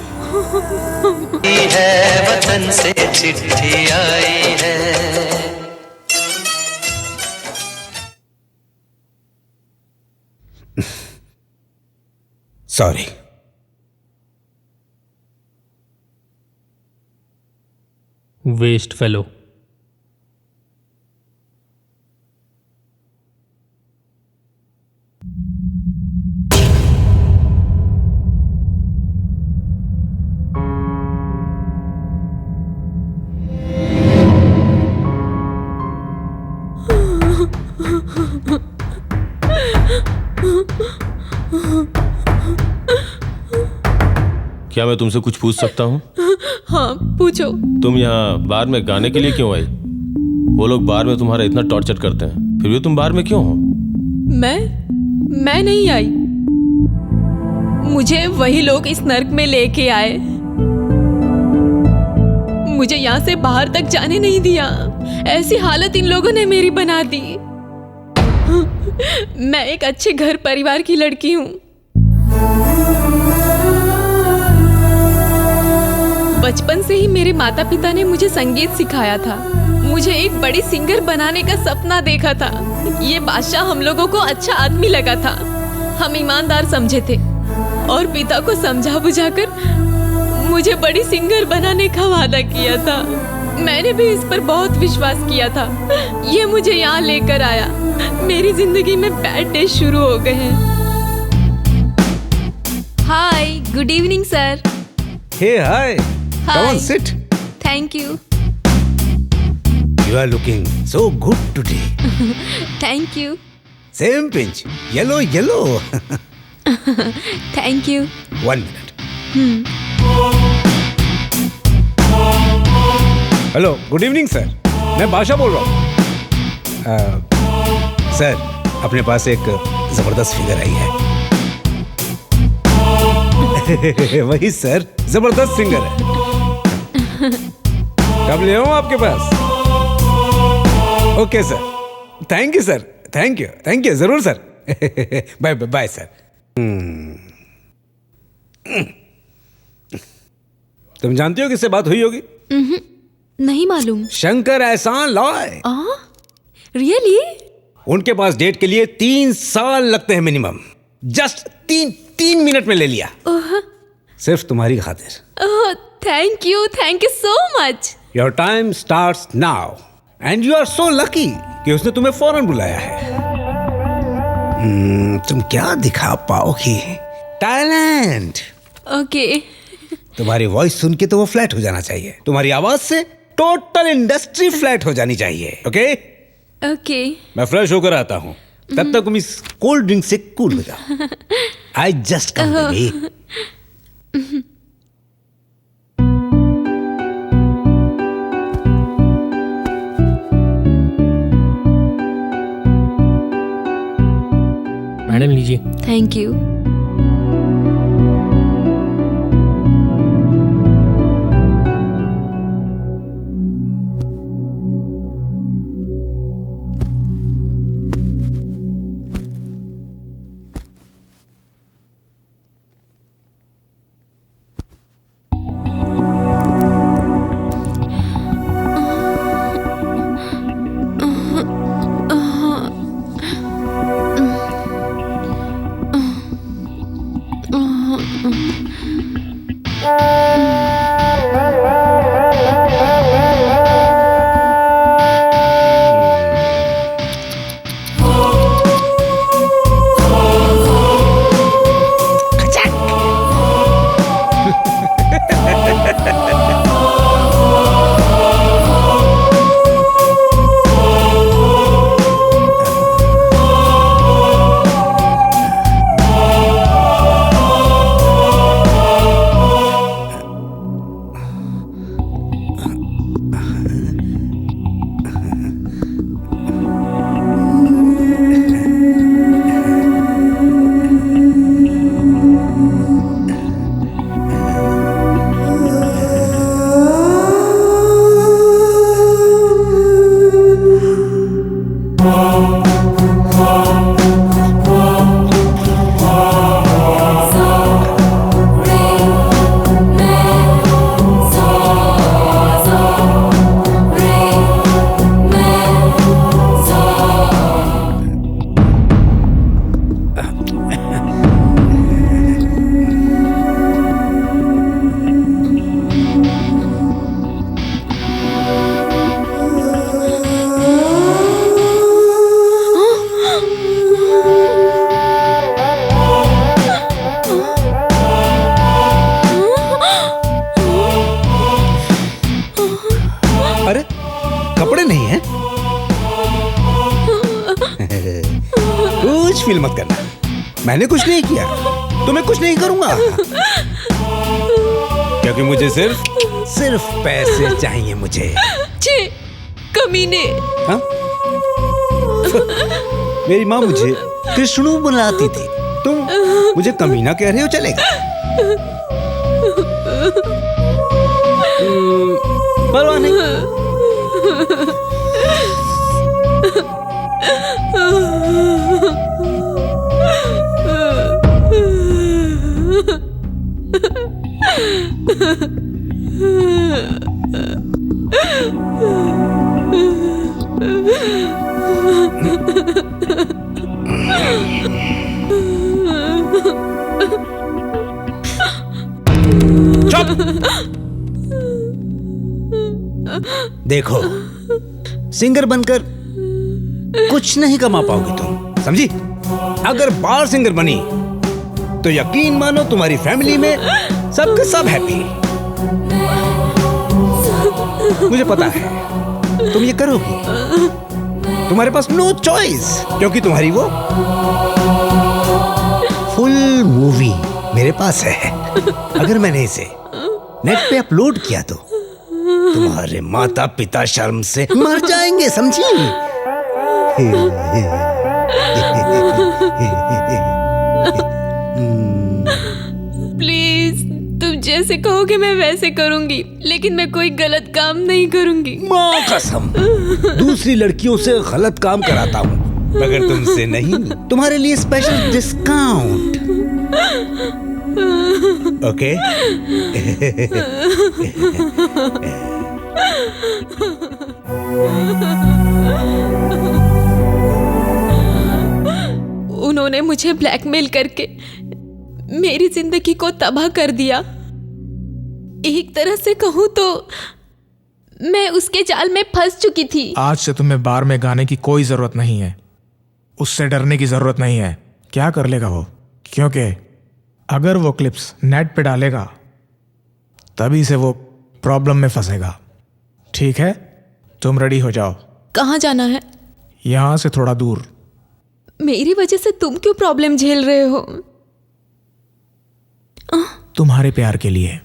O: है वतन से चिट्ठी आई है।
M: सॉरी।
V: Waste fellow. क्या मैं तुमसे कुछ पूछ सकता हूँ?
Q: हाँ पूछो।
V: तुम यहाँ बार में गाने के लिए क्यों आई? वो लोग बार में तुम्हारा इतना टॉर्चर करते हैं, फिर भी तुम बार में क्यों हो?
Q: मैं नहीं आई। मुझे वही लोग इस नर्क में लेके आए। मुझे यहाँ से बाहर तक जाने नहीं दिया। ऐसी हालत इन लोगों ने मेरी बना दी। मैं एक अच्छे घर परिवार की लड़की हूँ। बचपन से ही मेरे माता पिता ने मुझे संगीत सिखाया था। मुझे एक बड़ी सिंगर बनाने का सपना देखा था। ये बादशाह हम लोगों को अच्छा आदमी लगा था। हम ईमानदार समझे थे और पिता को समझा बुझाकर मुझे बड़ी सिंगर बनाने का वादा किया था। मैंने भी इस पर बहुत विश्वास किया था। ये मुझे यहाँ लेकर आया। मेरी जिंदगी में बैड डे शुरू हो गए हैं। Hi, good evening sir.
M: Hey hi, Come on, sit.
Q: Thank you.
M: You are looking so good today.
Q: Thank you.
M: Same pinch. Yellow, yellow.
Q: Thank you.
M: 1 minute. Hello, good evening sir. मैं बादशाह बोल रहा हूँ। Sir, अपने पास एक जबरदस्त figure आई है। वही sir, जबरदस्त सिंगर है। कब ले आऊं आपके पास? Okay sir, thank you sir, thank you, जरूर सर। Bye bye sir. तुम जानती हो किससे बात हुई होगी?
Q: नहीं मालूम।
M: शंकर एहसान लॉय।
Q: रियली?
M: उनके पास डेट के लिए 3 साल लगते हैं मिनिमम। जस्ट 3 मिनट में ले लिया, सिर्फ तुम्हारी खातिर।
Q: Thank you so much.
M: Your time starts now and you are so lucky कि उसने तुम्हें फौरन बुलाया है। तुम क्या दिखा पाओगी? टैलेंट।
Q: ओके।
M: तुम्हारी वॉइस सुन के तो वो फ्लैट हो जाना चाहिए। तुम्हारी आवाज से टोटल इंडस्ट्री फ्लैट हो जानी चाहिए। Okay
Q: okay.
M: मैं फ्रेश होकर आता हूँ, तब तक तुम इस कोल्ड ड्रिंक से कूल हो जाओ। I just come baby.
C: Madam लीजिए।
Q: Thank you.
M: फील मत करना, मैंने कुछ नहीं किया, तुम्हें कुछ नहीं करूंगा, क्योंकि मुझे सिर्फ पैसे चाहिए मुझे।
Q: छे, कमीने।
M: हाँ? मेरी माँ मुझे कृष्णु बुलाती थी, तुम मुझे कमीना कह रहे हो, चलेगा? परवाह नहीं। देखो, सिंगर बनकर कुछ नहीं कमा पाओगे तुम, समझी? अगर बार सिंगर बनी तो यकीन मानो तुम्हारी फैमिली में सबके सब हैप्पी। मुझे पता है तुम ये करोगी। तुम्हारे पास नो चॉइस, क्योंकि तुम्हारी वो फुल मूवी मेरे पास है। अगर मैंने इसे नेट पे अपलोड किया तो तुम्हारे माता पिता शर्म से मर जाएंगे, समझी?
Q: प्लीज, तुम जैसे कहोगे मैं वैसे करूंगी, लेकिन मैं कोई गलत काम नहीं करूंगी।
M: माँ कसम, दूसरी लड़कियों से गलत काम कराता हूँ, मगर तुमसे नहीं। तुम्हारे लिए स्पेशल डिस्काउंट। ओके?
Q: उन्होंने मुझे ब्लैकमेल करके मेरी जिंदगी को तबाह कर दिया। एक तरह से कहूँ तो मैं उसके जाल में फंस चुकी थी।
C: आज से तुम्हें बार में गाने की कोई जरूरत नहीं है, उससे डरने की जरूरत नहीं है। क्या कर लेगा वो? क्योंकि अगर वो क्लिप्स नेट पे डालेगा तभी से वो प्रॉब्लम में फंसेगा। ठीक है, तुम रेडी हो जाओ।
Q: कहाँ जाना है?
C: यहां से थोड़ा दूर।
Q: मेरी वजह से तुम क्यों प्रॉब्लम झेल रहे हो?
C: तुम्हारे प्यार के लिए।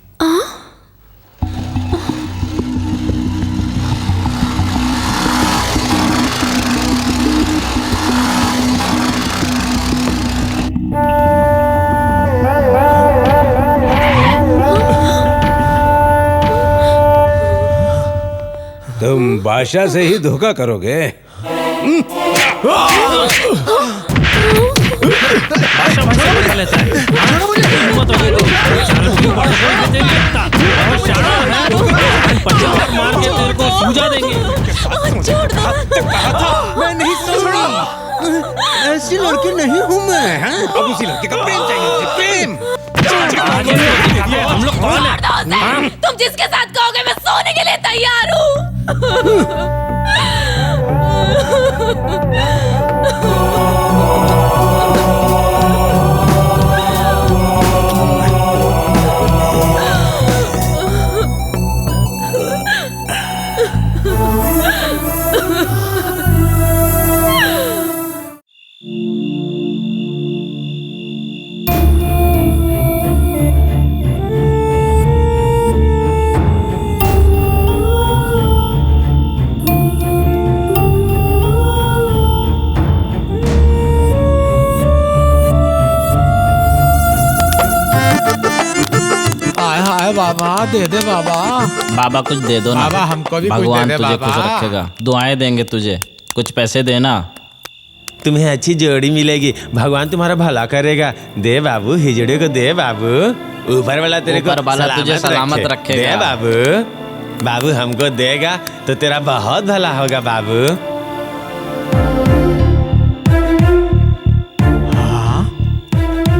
M: तुम बादशाह से ही धोखा करोगे?
R: मार के तेरे को सूझा देंगे।
M: मैं नहीं समझा, ऐसी लड़की नहीं हूँ मैं। अब उसी लड़के का प्रेम चाहिए, प्रेम।
R: हम लोग कौन है?
Q: तुम जिसके साथ कहोगे मैं सोने के लिए तैयार हूँ।
C: बाबा दे दे बाबा।
R: बाबा कुछ दे दो ना
C: बाबा, हमको भी कुछ
R: भगवान
C: दे दे
R: तुझे
C: बाबा।
R: खुश रखेगा, दुआएं देंगे तुझे, कुछ पैसे देना।
T: तुम्हें अच्छी जोड़ी मिलेगी, भगवान तुम्हारा भला करेगा। दे बाबू, हिजड़े को दे बाबू, ऊपर वाला तेरे को
R: ऊपर वाला तुझे सलामत रखेगा।
T: दे बाबू, बाबू हमको देगा तो तेरा बहुत भला होगा बाबू।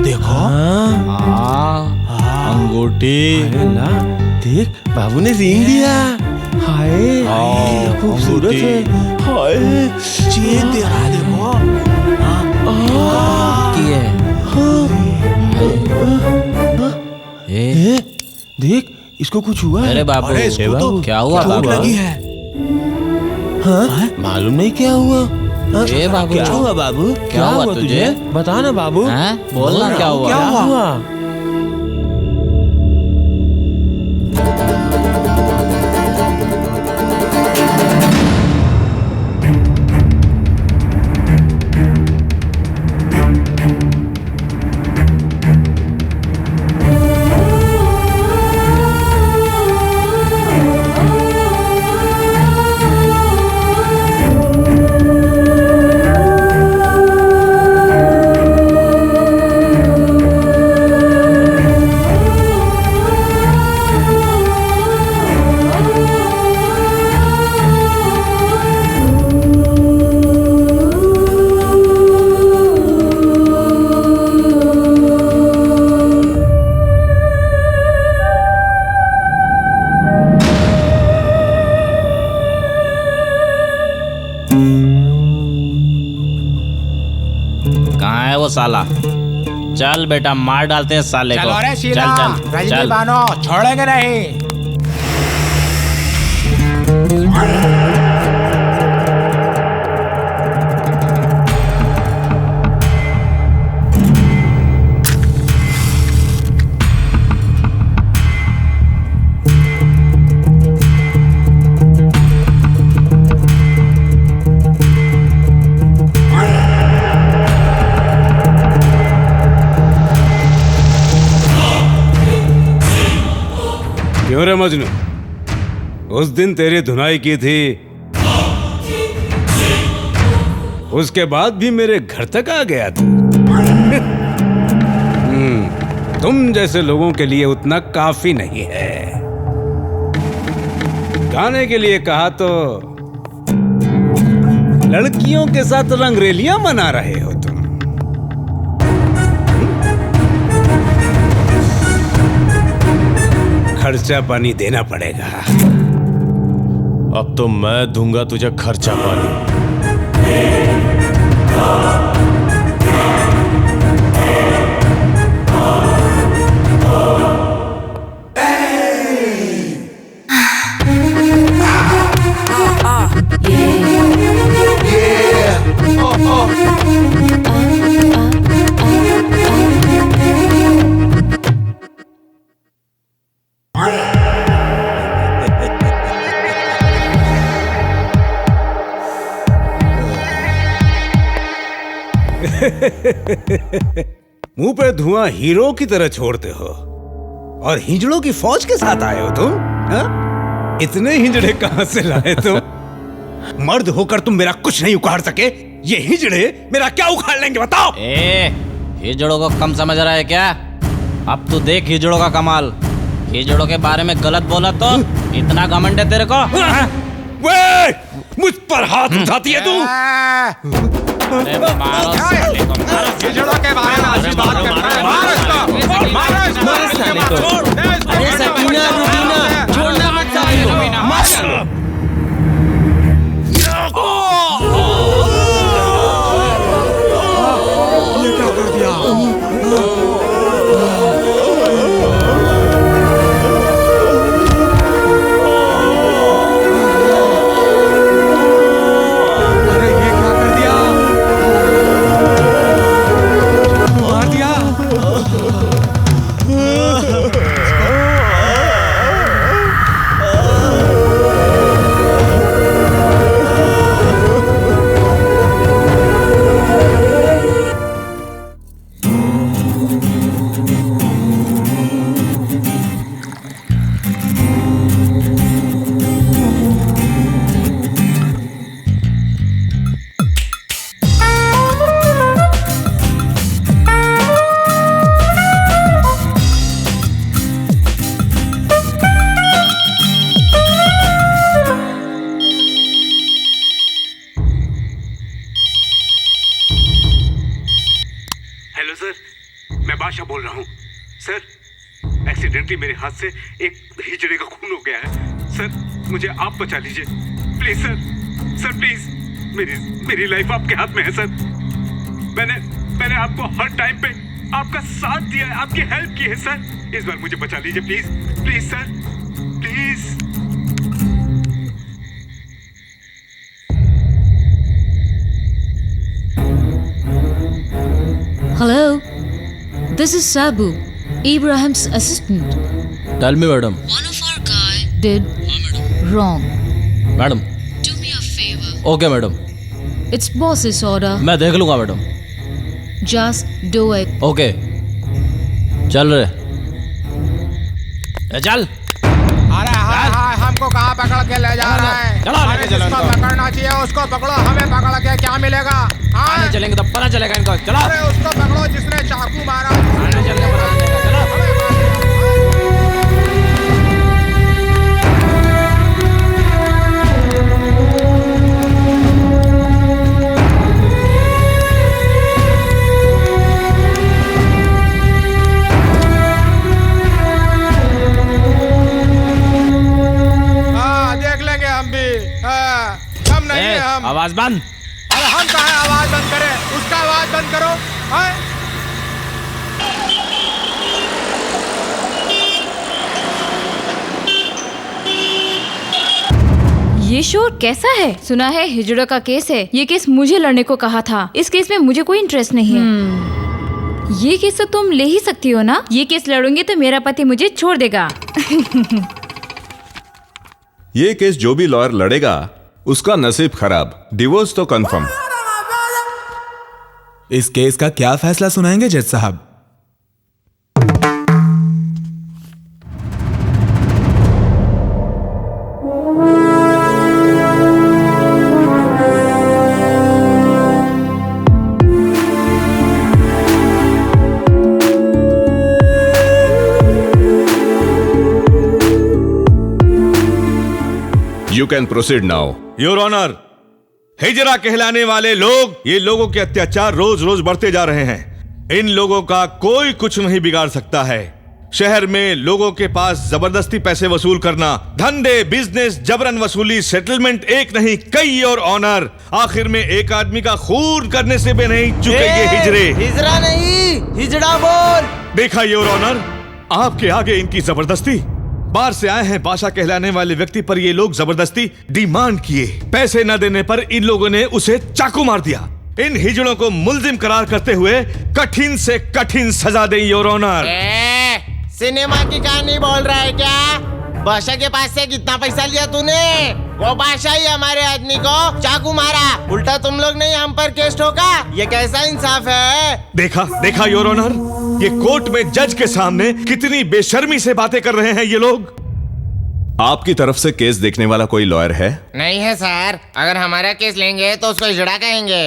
C: देखो
R: अंगूठी।
T: देख बाबू ने रिंग दिया। हाय खूबसूरत है। हाय
C: चेन दे रहा है, देखो।
T: देख इसको कुछ हुआ।
R: अरे बाबू,
T: अरे इसको तो
R: क्या हुआ बाबू?
T: लगी है। हाँ? मालूम नहीं क्या हुआ।
R: ए बाबू,
T: क्या हुआ बाबू?
R: क्या हुआ तुझे?
T: बता ना बाबू।
R: बोलना क्या हुआ?
T: क्या हुआ?
R: साला, चल बेटा मार डालते हैं साले को।
C: चलो रे शीला,
R: चल चल
C: रजनी
R: चल।
C: बानो, छोड़ेंगे नहीं।
D: क्यों रे मजनू, उस दिन तेरी धुनाई की थी, उसके बाद भी मेरे घर तक आ गया था। तुम जैसे लोगों के लिए उतना काफी नहीं है। गाने के लिए कहा तो लड़कियों के साथ रंगरेलियां मना रहे हो तुम। खर्चा पानी देना पड़ेगा।
V: अब तो मैं दूंगा तुझे खर्चा पानी।
D: मुंह पे धुआं हीरो की तरह छोड़ते हो और हिजड़ों की फौज के साथ आए हो तुम, हा? इतने हिजड़े कहां से लाए तुम? मर्द होकर तुम मेरा कुछ नहीं उखाड़ सके, ये हिजड़े मेरा क्या उखाड़ लेंगे बताओ?
R: हिजड़ों को कम समझ रहा है क्या? अब तू देख हिजड़ों का कमाल। हिजड़ों के बारे में गलत बोला तो इतना घमंड है तेरे को?
D: वे, मुझ पर हाथ उठाती है तू?
O: हिजड़ों के बारे में ऐसी बात करता है, मारो इसको, मारो इसको।
R: अरे सकीना, रुबीना, छोड़ना मत साहिल, मार।
O: ये क्या कर दिया?
D: एक्सीडेंटली मेरे हाथ से एक हिजड़े का खून हो गया है सर, मुझे आप बचा लीजिए प्लीज सर। सर प्लीज, मेरी लाइफ आपके हाथ में है सर। मैंने आपको हर टाइम पे आपका साथ दिया है, आपकी हेल्प की है सर। इस बार मुझे बचा लीजिए please, please sir, please.
J: Hello, this is Sabu, Ibrahim's assistant.
R: Tell me, madam.
J: One of our guy did wrong.
R: Madam.
J: Do me a favor.
R: Okay, madam.
J: It's boss's order.
R: मैं देख लूँगा, madam.
J: Just do it.
R: Okay. चल रे। चल।
P: अरे हाय, हमको कहाँ पकड़ के ले जा रहा है?
R: चलो,
P: जिसको पकड़ना चाहिए उसको पकड़ो, हमें पकड़ के क्या मिलेगा?
R: आने चलेंगे तो पता चलेगा इनको। चलो।
P: अरे उसको पकड़ो जिसने चाकू मारा।
R: आने चलेंगे पता चलेगा। चलो। आवाज बंद।
P: अरे हम कहाँ आवाज बंद करें? उसका आवाज बंद करो।
F: ये शोर कैसा है? सुना है हिजड़ों का केस है। ये केस मुझे लड़ने को कहा था। इस केस में मुझे कोई इंटरेस्ट नहीं है। ये केस तो तुम ले ही सकती हो ना? ये केस लड़ूंगी तो मेरा पति मुझे छोड़ देगा।
S: ये केस जो भी लॉयर लड़ेगा उसका नसीब खराब, डिवोर्स तो कंफर्म।
B: इस केस का क्या फैसला सुनाएंगे जज साहब?
S: You can proceed now.
W: Your honour, हिजरा कहलाने वाले लोग, ये लोगों के अत्याचार रोज रोज बढ़ते जा रहे हैं। इन लोगों का कोई कुछ नहीं बिगाड़ सकता है। शहर में लोगों के पास जबरदस्ती पैसे वसूल करना, धंधे, बिजनेस, जबरन वसूली, सेटलमेंट एक नहीं कई और ऑनर। आखिर में एक आदमी का खून करने से भी नहीं चुके ये हिजरे।
G: हिजरा नहीं, हिजड़ा बोल।
W: देखा योर ऑनर, आपके आगे इनकी जबरदस्ती। बाहर से आए हैं बादशाह कहलाने वाले व्यक्ति पर ये लोग जबरदस्ती डिमांड किए। पैसे न देने पर इन लोगों ने उसे चाकू मार दिया। इन हिजड़ों को मुल्जिम करार करते हुए कठिन से कठिन सजा दें योर ऑनर।
G: सिनेमा की कहानी बोल रहा है क्या? बादशाह के पास से कितना पैसा लिया तूने? वो बादशाह ही हमारे आदमी को चाकू मारा, उल्टा तुम लोग नहीं हम पर केस ठोका। ये कैसा इंसाफ है?
W: देखा योर ऑनर, ये कोर्ट में जज के सामने कितनी बेशर्मी से बातें कर रहे हैं ये लोग।
S: आपकी तरफ से केस देखने वाला कोई लॉयर है?
G: नहीं है सर। अगर हमारा केस लेंगे तो उसको हिजड़ा कहेंगे,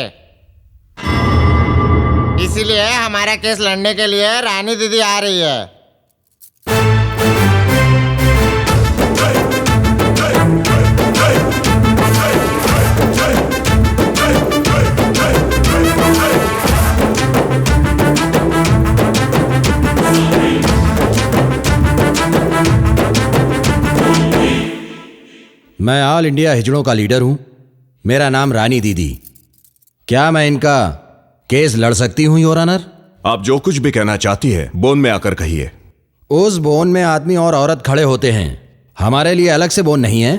G: इसीलिए हमारा केस लड़ने के लिए रानी दीदी आ रही है।
A: मैं ऑल इंडिया हिजड़ों का लीडर हूं। मेरा नाम रानी दीदी। क्या मैं इनका केस लड़ सकती हूं योर ऑनर?
S: आप जो कुछ भी कहना चाहती है बोन में आकर कहिए।
A: उस बोन में आदमी और औरत खड़े होते हैं। हमारे लिए अलग से बोन नहीं है।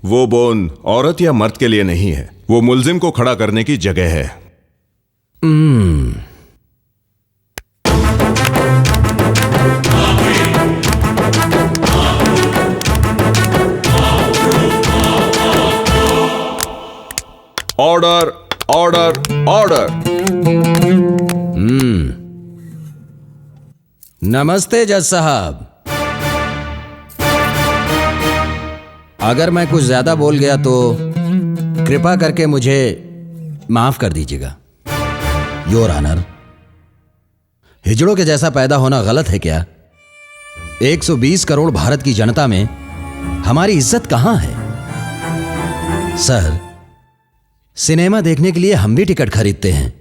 S: वो बोन औरत या मर्द के लिए नहीं है, वो मुल्जिम को खड़ा करने की जगह है। Order order order.
A: नमस्ते जज साहब। अगर मैं कुछ ज्यादा बोल गया तो कृपा करके मुझे माफ कर दीजिएगा योर ऑनर। हिजड़ों के जैसा पैदा होना गलत है क्या? 120 करोड़ भारत की जनता में हमारी इज्जत कहां है? सर, सिनेमा देखने के लिए हम भी टिकट खरीदते हैं।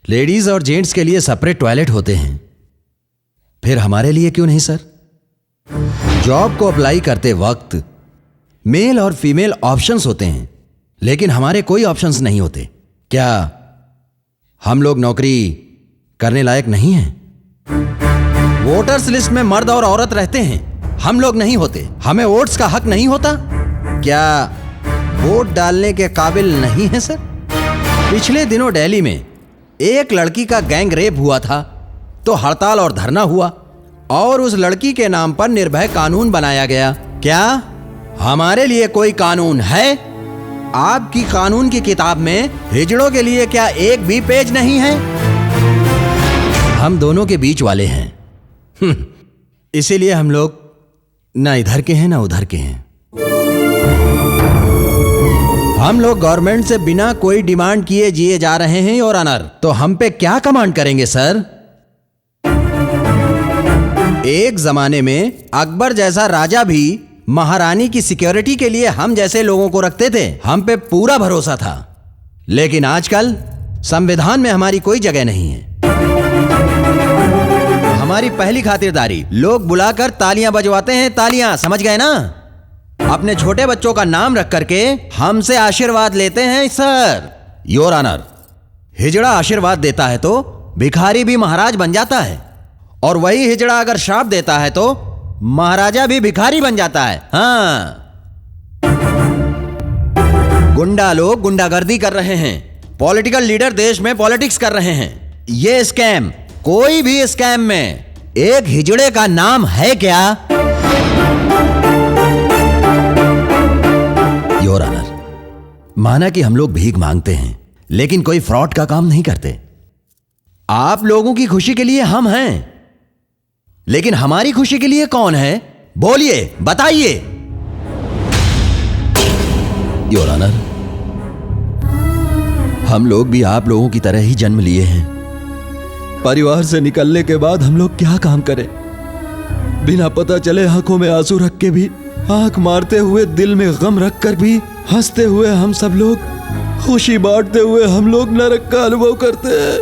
A: लेडीज और जेंट्स के लिए सेपरेट टॉयलेट होते हैं, फिर हमारे लिए क्यों नहीं सर? जॉब को अप्लाई करते वक्त मेल और फीमेल ऑप्शंस होते हैं, लेकिन हमारे कोई ऑप्शंस नहीं होते। क्या हम लोग नौकरी करने लायक नहीं हैं? वोटर्स लिस्ट में मर्द और औरत रहते हैं, हम लोग नहीं होते। हमें वोट्स का हक नहीं होता? क्या वोट डालने के काबिल नहीं है सर? पिछले दिनों दिल्ली में एक लड़की का गैंग रेप हुआ था तो हड़ताल और धरना हुआ और उस लड़की के नाम पर निर्भय कानून बनाया गया। क्या हमारे लिए कोई कानून है? आपकी कानून की किताब में हिजड़ों के लिए क्या एक भी पेज नहीं है? हम दोनों के बीच वाले हैं, इसीलिए हम लोग ना इधर के हैं ना उधर के हैं। हम लोग गवर्नमेंट से बिना कोई डिमांड किए जिए जा रहे हैं योर ऑनर, तो हम पे क्या कमांड करेंगे सर? एक जमाने में अकबर जैसा राजा भी महारानी की सिक्योरिटी के लिए हम जैसे लोगों को रखते थे, हम पे पूरा भरोसा था। लेकिन आजकल संविधान में हमारी कोई जगह नहीं है। हमारी पहली खातिरदारी लोग बुलाकर तालियां बजवाते हैं, तालियां, समझ गए ना? अपने छोटे बच्चों का नाम रख करके हमसे आशीर्वाद लेते हैं सर। योर ऑनर, हिजड़ा आशीर्वाद देता है तो भिखारी भी महाराज बन जाता है, और वही हिजड़ा अगर श्राप देता है तो महाराजा भी भिखारी बन जाता है। हाँ, गुंडा लोग गुंडागर्दी कर रहे हैं, पॉलिटिकल लीडर देश में पॉलिटिक्स कर रहे हैं। ये स्कैम, कोई भी स्कैम में एक हिजड़े का नाम है क्या? योर ऑनर, माना कि हम लोग भीख मांगते हैं, लेकिन कोई फ्रॉड का काम नहीं करते। आप लोगों की खुशी के लिए हम हैं, लेकिन हमारी खुशी के लिए कौन है? बोलिए, बताइए। योर ऑनर, हम लोग भी आप लोगों की तरह ही जन्म लिए हैं। परिवार से निकलने के बाद हम लोग क्या काम करें? बिना पता चले आंखों में आंसू रख के भी, आंख मारते हुए दिल में गम रख कर भी, हंसते हुए हम सब लोग, खुशी बांटते हुए हम लोग नरक का अनुभव करते हैं।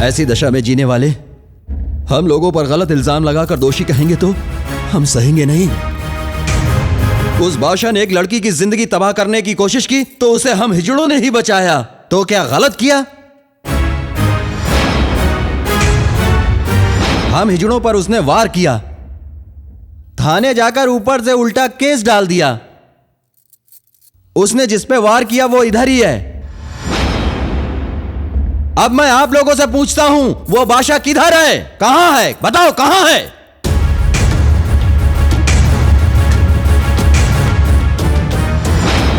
A: ऐसी दशा में जीने वाले हम लोगों पर गलत इल्जाम लगाकर दोषी कहेंगे तो हम सहेंगे नहीं। उस बादशाह ने एक लड़की की जिंदगी तबाह करने की कोशिश की तो उसे हम हिजड़ों ने ही बचाया। तो क्या गलत किया? हम हिजड़ों पर उसने वार किया, थाने जाकर ऊपर से उल्टा केस डाल दिया। उसने जिस पे वार किया वो इधर ही है। अब मैं आप लोगों से पूछता हूं, वो बादशाह किधर है? कहां है? बताओ कहां है?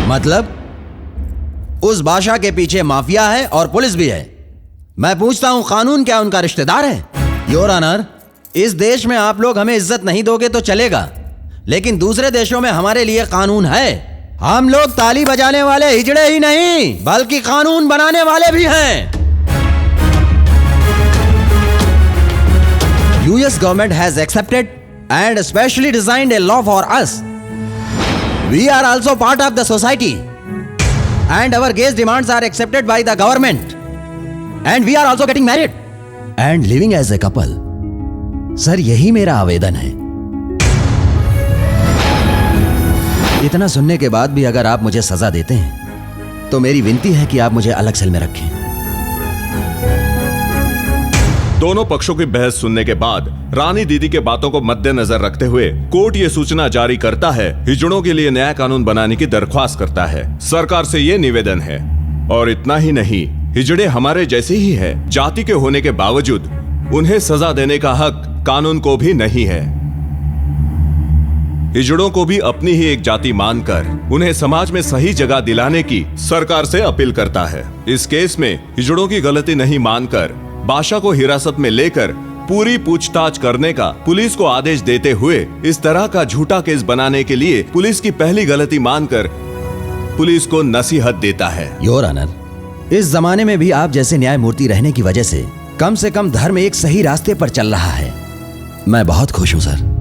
A: मतलब उस बादशाह के पीछे माफिया है और पुलिस भी है। मैं पूछता हूं, कानून क्या उनका रिश्तेदार है? योर ऑनर, इस देश में आप लोग हमें इज्जत नहीं दोगे तो चलेगा, लेकिन दूसरे देशों में हमारे लिए कानून है। हम लोग ताली बजाने वाले हिजड़े ही नहीं, बल्कि कानून बनाने वाले भी हैं। US government has accepted and specially designed a law for us. We are also part of the society and our case demands are accepted by the government and we are also getting married and living as a couple. Sir, यही मेरा आवेदन है। इतना सुनने के बाद भी अगर आप मुझे सजा देते हैं तो मेरी विनती है कि आप मुझे अलग सेल में रखें।
S: दोनों पक्षों की बहस सुनने के बाद रानी दीदी के बातों को मद्देनजर रखते हुए कोर्ट ये सूचना जारी करता है, हिजड़ों के लिए नया कानून बनाने की दरख्वास्त करता है। सरकार से ये निवेदन है, और इतना ही नहीं, हिजड़े हमारे जैसे ही है, जाति के होने के बावजूद उन्हें सजा देने का हक कानून को भी नहीं है। हिजड़ों को भी अपनी ही एक जाति मानकर उन्हें समाज में सही जगह दिलाने की सरकार से अपील करता है। इस केस में हिजड़ों की गलती नहीं मानकर बादशाह को हिरासत में लेकर पूरी पूछताछ करने का पुलिस को आदेश देते हुए इस तरह का झूठा केस बनाने के लिए पुलिस की पहली गलती मानकर पुलिस को नसीहत देता है।
A: योर ऑनर, इस जमाने में भी आप जैसे न्यायमूर्ति रहने की वजह से कम धर्म एक सही रास्ते पर चल रहा है। मैं बहुत खुश हूं सर।